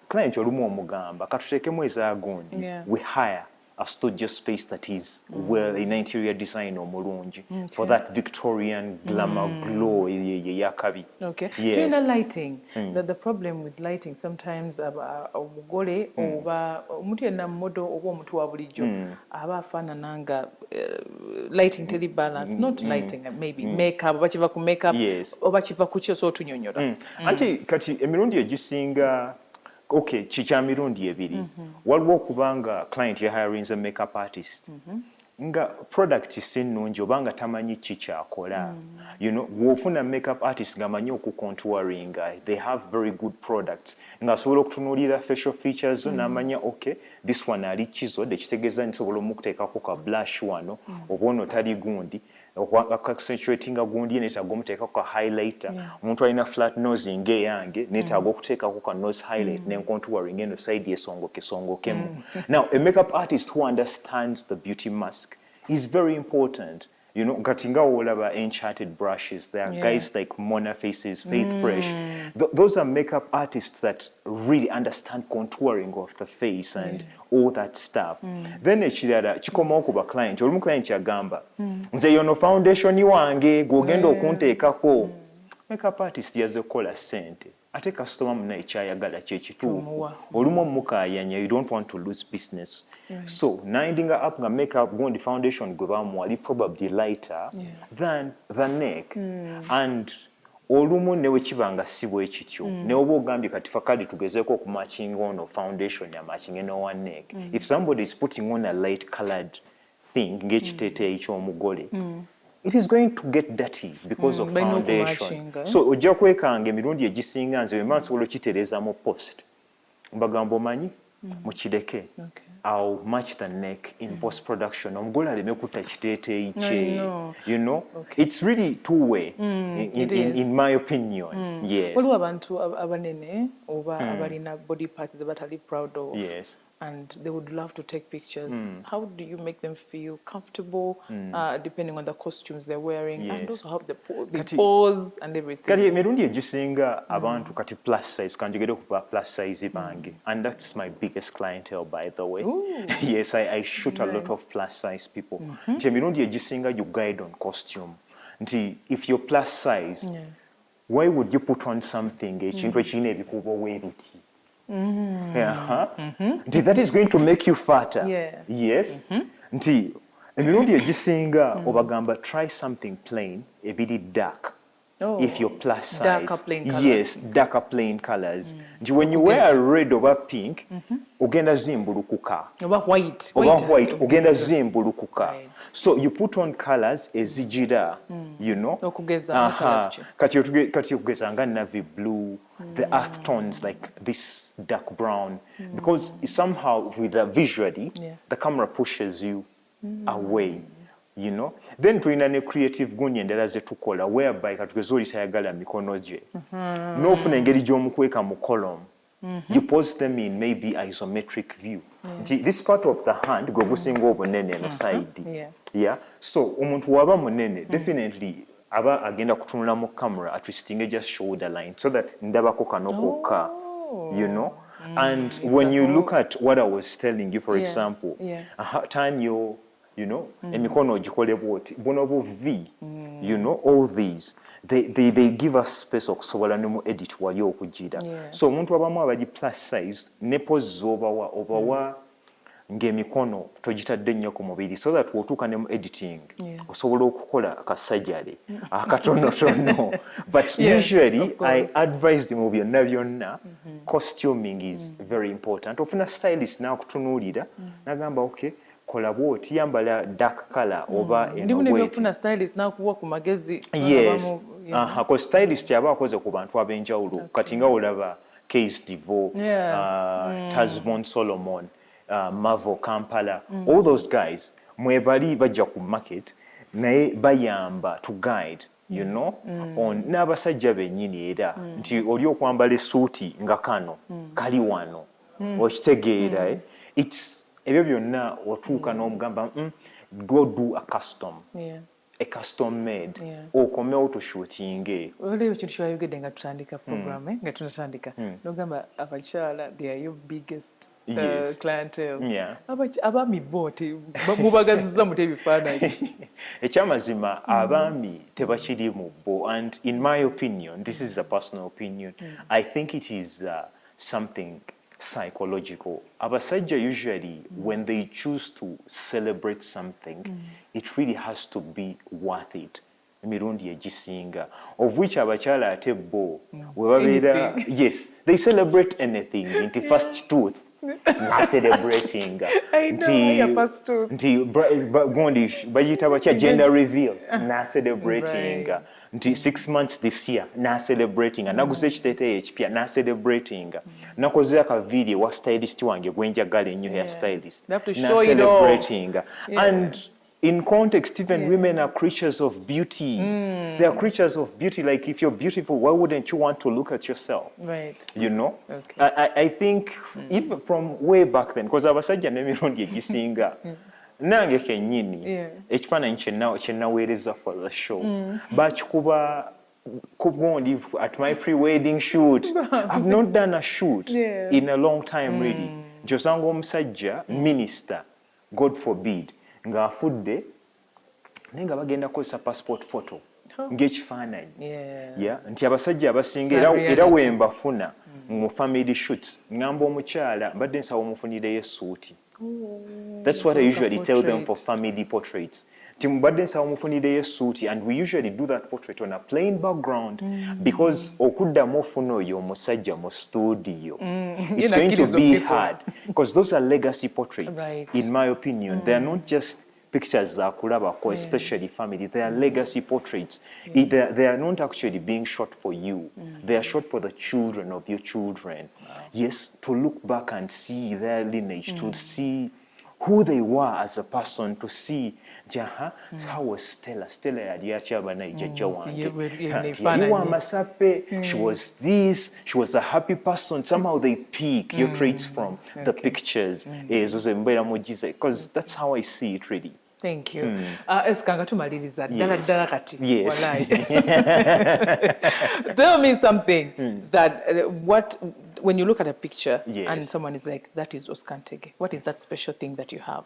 Speaker 2: client olumu omugamba katuteekemu ezaagundi we hire a studio space that is well in interior design omulungi for that Victorian glamour glow yakabi.
Speaker 1: Okay. Yes. Lighting. The problem with lighting sometimes omugole oba omuntu yenna modo oba omuntu wa bulijjo aba afaanana nga lighting teri balance not lighting maybe makeup oba kiva ku makeup oba kiva ku kyo so tunyonyola.
Speaker 2: Anti kati emirundi egisinga okay, chicha mirundi ebiri. Waliwo okubanga client ya hiring a makeup artist. Nga product sinungi obanga tamanyi chicha akola. You know, wofuna makeup artist nga manyi okucontouring. They have very good products. Nga sobola okutunulira facial features n'amanya okay, this one ali chizo de kitegeeza nsobola omukuteekako ka blush wano obono tali gundi. Accentuatinga gundi neetaaga omuteekako ka highlighter omuntu alina flat nose ng'eyange neetaaga okuteekako ka nose highlight n'encontouring eno side esongokemu. Now a makeup artist who understands the beauty mask is very important. You know, kati nga olaba enchanted brushes, there are guys like Mona Faces, Faith Brush. Those are makeup artists that really understand contouring of the face and all that stuff. Then ekirala kikomawo ku ba client, olumu client yagamba nze yono foundation wange gwogenda okunteekako. Makeup artist yaze kukola ssente. Ate customer muna ekyayagala kyekituufu. Olumu omukayanya, you don't want to lose business. So, nindinga up nga makeup gundi foundation gwe bamuwali probably lighter than the neck. And olumu newe kibanga si bwe kityo. Ne oba ogambye kati fakadi tugezeeko okumatching ono foundation ya matching eno one neck. If somebody is putting on a light colored thing ng'ekiteeteeyi ky'omugole, it is going to get dirty because of foundation. So ojja kwekanga emirundi egisinga nze bwe nsobola okitereeza mu post mbagamba omanyi mukireke I'll match the neck in post production omugole aleme kutta kiteeteeyi kye you know it's really two way in my opinion. Yes,
Speaker 1: waliwo abantu abanene oba abalina body parts ze batali proud of.
Speaker 2: Yes.
Speaker 1: And they would love to take pictures. How do you make them feel comfortable, depending on the costumes they're wearing, and also have the pose and everything?
Speaker 2: Kati emirundi egisinga abantu kati plus size kanjogere kuba plus size bange, and that's my biggest clientele, by the way. Yes, I shoot a lot of plus size people. Nti emirundi egisinga you guide on costume. Nti if you're plus size, why would you put on something ekintu ekirina ebikuubo weebiti? That is going to make you fatter. Yes. Nti emirundi egisinga obagamba try something plain ebiri dark. If you're plus size,
Speaker 1: darker plain colors.
Speaker 2: Yes, darker plain colors. Nti when you wear red or pink, ogenda zimbulukuka.
Speaker 1: Oba white.
Speaker 2: Ogenda zimbulukuka. So you put on colors ezijira, you know.
Speaker 1: Okugeza colors.
Speaker 2: Kati okugeza nga navy blue, the earth tones like this dark brown, because somehow with visually the camera pushes you away. You know, then tulina ne creative gundi endala ze tukola whereby katugeza oli tayagala mikono gye n'ofuna engeri gy'omukweka mu column. You pose them in maybe isometric view. This part of the hand gwe gusinga obunene no side. So omuntu waba munene definitely aba agenda kutunula mu camera atwistinge just shoulder line so that ndabako kanokoka, you know. And when you look at what I was telling you, for example, turn your you know, emikono ogikole bwoti buno bu V, you know, all these they give us space okusobola ne mu edit wali okugira. So omuntu abamu abali plus size ne pose obawa ng'emikono togitadde nnyo ku mubiri so that wotuuka ne mu editing osobola okukola akasajjale akatonotono. But usually I advise them mu byonna costuming is very important. Ofuna stylist n'akutunuulira n'agamba okay, kola bwoti yambala dark color oba
Speaker 1: eno stylist nakuwa ku magezi.
Speaker 2: Yes, ko stylist yaba akoze ku bantu ab'enjawulo kati nga olaba Case Devo, Tasmon Solomon, Mavo Kampala, all those guys mwebali bajja ku market naye bayamba to guide you know, on n'abasajja bennyini era nti oli okwambala essuuti nga kano kali wano okitegeera it's ebyo byonna otuuka n'omugamba go do a custom a custom made okomewo tushutinge
Speaker 1: olio kintu kyayogedde nga tutandika program nga tunatandika nogamba abakyala they are your biggest clientele abaami bote mubagazizza mute ebifaananyi
Speaker 2: ekyamazima abaami tebakiri mu bo and in my opinion this is a personal opinion I think it is something psychological. Abasajja usually when they choose to celebrate something it really has to be worth it emirundi egisinga of which abakyala ate bo webabeera yes they celebrate anything nti first tooth na celebrating nti gondi bayita bakya gender reveal na celebrating nti 6 months this year na celebrating naguze ekiteeteeyi ekipya na celebrating nakoze akavidiyo wa stylist wange gwenjagala ennyo hair stylist na celebrating and in context, even women are creatures of beauty. They are creatures of beauty. Like if you're beautiful, why wouldn't you want to look at yourself?
Speaker 1: Right.
Speaker 2: You know? Okay. I think even from way back then, because abasajja n'emirundi egisinga nange kennyini ekifaananyi kyennaweereza for the show bakikuba kugondi at my pre-wedding shoot. I've not done a shoot in a long time really. Josanga omusajja minister, God forbid. Ng'afudde naye nga bagenda kukozesa passport photo ng'ekifaananyi nti abasajja abasinga era wembafuna mu family shoots ngamba omukyala mbadde nsaba omufunireyo essuuti that's what I usually tell them for family portraits nti mbadde nsaba omufunireyo essuuti and we usually do that portrait on a plain background because okuddamu ofuna oyo omusajja mu studio it's going to be hard because those are legacy portraits in my opinion they are not just pictures za kulabako especially family they are legacy portraits they are not actually being shot for you they are shot for the children of your children yes to look back and see their lineage to see who they were as a person to see how was Stella yali akyaba naye jjajja wange yali wa masape she was this she was a happy person somehow they pick your traits from the pictures ezo ze mbeera mugize because that's how I see it really.
Speaker 1: Thank you. Esikanga tumaliriza ddala kati. Wallahi. Tell me something that when you look at a picture and someone is like, that is Oscar Ntege. What is that special thing that you have?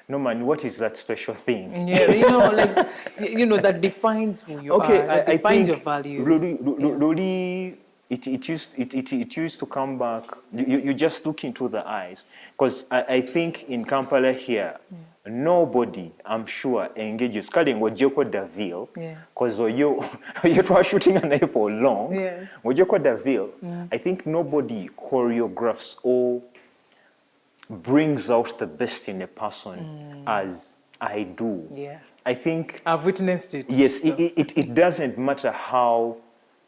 Speaker 2: No man, what is that special thing?
Speaker 1: Yeah, that defines who you are, that defines your values.
Speaker 2: Really, it used to come back. You just look into the eyes, because I think in Kampala here, nobody, I'm sure, engages. Kali ngojeko Daville, because you were shooting a knife for long. Ngojeko Daville, I think nobody choreographs or brings out the best in a person as I do. I think
Speaker 1: I've witnessed it.
Speaker 2: Yes, so. It doesn't matter how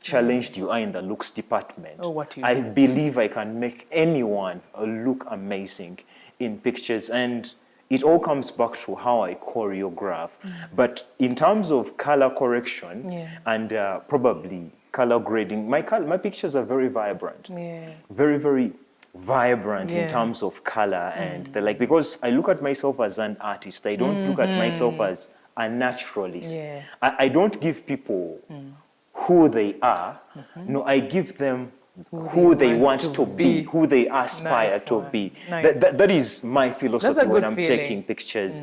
Speaker 2: challenged you are in the looks department. I believe I can make anyone look amazing in pictures, and it all comes back to how I choreograph. But in terms of color correction and probably color grading, my pictures are very vibrant. Very, very vibrant in terms of color and the like, because I look at myself as an artist. I don't look at myself as a naturalist. I don't give people who they are. No, I give them who they want to be, who they aspire to be. That is my philosophy when I'm taking pictures.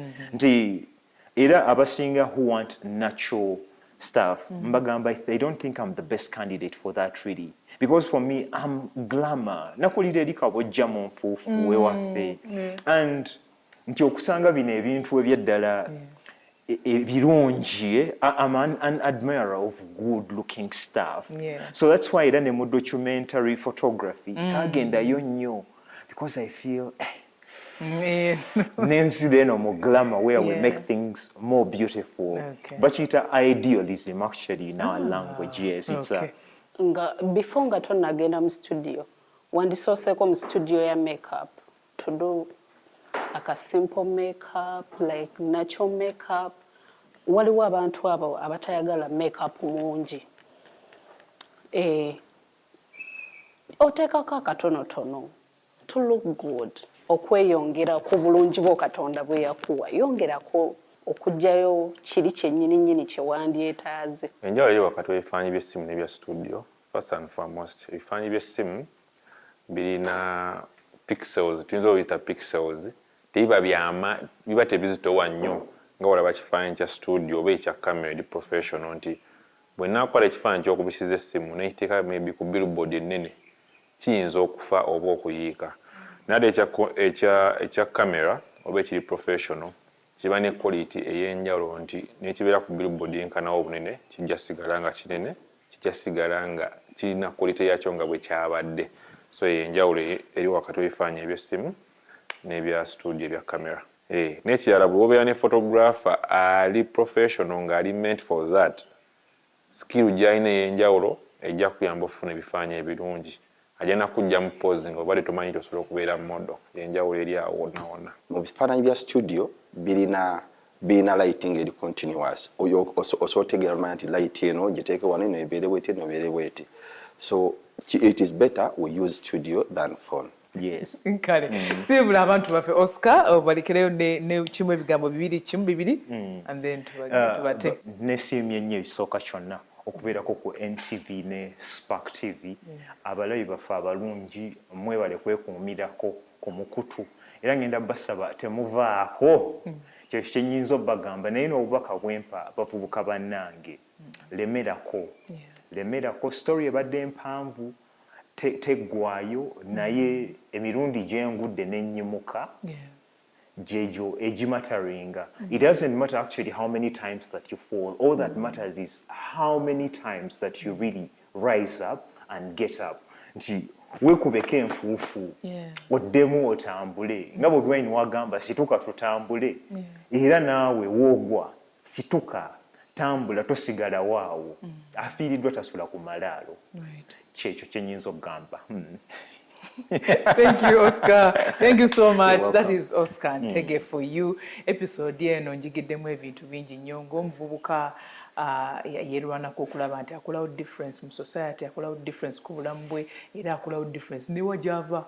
Speaker 2: Era abasinga who want natural stuff, mbagamba, they don't think I'm the best candidate for that really. Because for me, I'm glamour. Nakulira eri kabojja mu nfuufu ewaffe. And nti okusanga bino ebintu ebyeddala ebirungi, I'm an admirer of good-looking stuff. So that's why era ne mu documentary photography saagendayo nnyo, because I feel Nancy then mu glamour where we make things more beautiful. But it's idealism actually in our language. Yes, it's
Speaker 3: before nga tonnagenda mu studio, wandisooseko mu studio ya makeup to do like a simple makeup, like natural makeup, waliwo abantu abo abatayagala make-up mungi. Oteekako akatonotono to look good, okweyongera ku bulungi bwo Katonda bwe yakuwa, yongerako okujjayo kiri kyennyini kye wandyetaaze.
Speaker 4: Enjawulo eri wakati w'ebifaananyi by'essimu n'ebya studio. First and foremost, ebifaananyi by'essimu birina pixels, tuyinza obiyita pixels, biba tebizitowa nnyo nga walaba kifaananyi kya studio oba ekya camera edi professional nti bwe naakola ekifaananyi ky'okubisiza essimu n'ekiteeka maybe ku billboard ennene kiyinza okufa oba okuyiika. Naye ekya camera oba ekiri professional kiba ne quality ey'enjawulo nti n'ekibeera ku billboard yenkanawo obunene kijja sigala nga kinene, kijja sigala nga kirina quality yakyo nga bwe kyabadde. So enjawulo eri wakati w'ebifaananyi eby'essimu n'ebya studio ebya camera. N'ekirala bw'obeera ne photographer ali professional ng'ali meant for that, skill gy'alina ey'enjawulo ejja kuyamba okufuna ebifaananyi ebirungi. Ajja nakujja mu posing obadde tomanyi tosobola okubeera model, enjawulo eri awo wonna wonna.
Speaker 5: Mu bifaananyi bya studio birina lighting eri continuous. Osobola otegeera omanya nti light eno giteeke wano eno ebeere bweti eno ebeere bweti. So it is better we use studio than phone.
Speaker 2: Yes.
Speaker 1: Kale. Sibula abantu baffe Oscar balikereyo ne kimu ebigambo bibiri and then tubate.
Speaker 2: Nesiimye nnyo ekisooka kyonna okubeerako ku NTV ne Spark TV. Abalabi baffe abalungi mwebale kwekuumirako ku mukutu. Era ngenda basaba temuvaako. Kye nnyinza obbagamba naye n'obubaka bwempa bavubuka bannange. Lemerako story ebadde mpanvu teggwayo naye emirundi gyengudde n'ennyimuka jejo egimatteringa. It doesn't matter actually how many times that you fall. All that matters is how many times that you really rise up and get up. Nti weekubeko enfuufu oddemu otambule nga bwe Dwayne wagamba situka tutambule era naawe woogwa situka tambula tosigala waawo afiiriddwa tasula ku malaalo. Kyekyo kye nnyinza okugamba.
Speaker 1: Thank you, Oscar. Thank you so much. That is Oscar Ntege for you. Episode eno njigiddemu ebintu bingi nnyo ng'omuvubuka yerwanako okulaba nti akolawo difference mu society, akolawo difference ku bulamu bwe era akolawo difference ne wajava.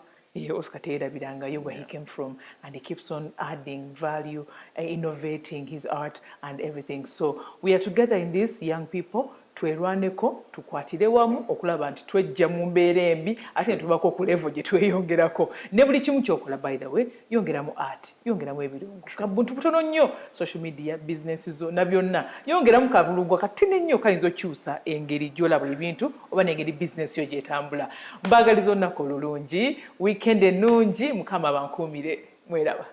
Speaker 1: Oscar teerabirangayo where he came from, and he keeps on adding value, innovating his art and everything. So we are together in this, young people. Twerwaneko tukwatire wamu okulaba nti twejja mu mbeera embi ate tubako ku level gye tweyongerako ne buli kimu kyokola. By the way, yongeramu art, yongeramu ebirungo kabuntu butono nnyo, social media business zo na byonna yongeramu kavulugwa katine nnyo kayinza okyusa engeri gy'olaba ebintu oba n'engeri business yo gyetambula. Mbagaliza olunaku olulungi, weekend ennungi, Mukama abankuumire. Mweraba.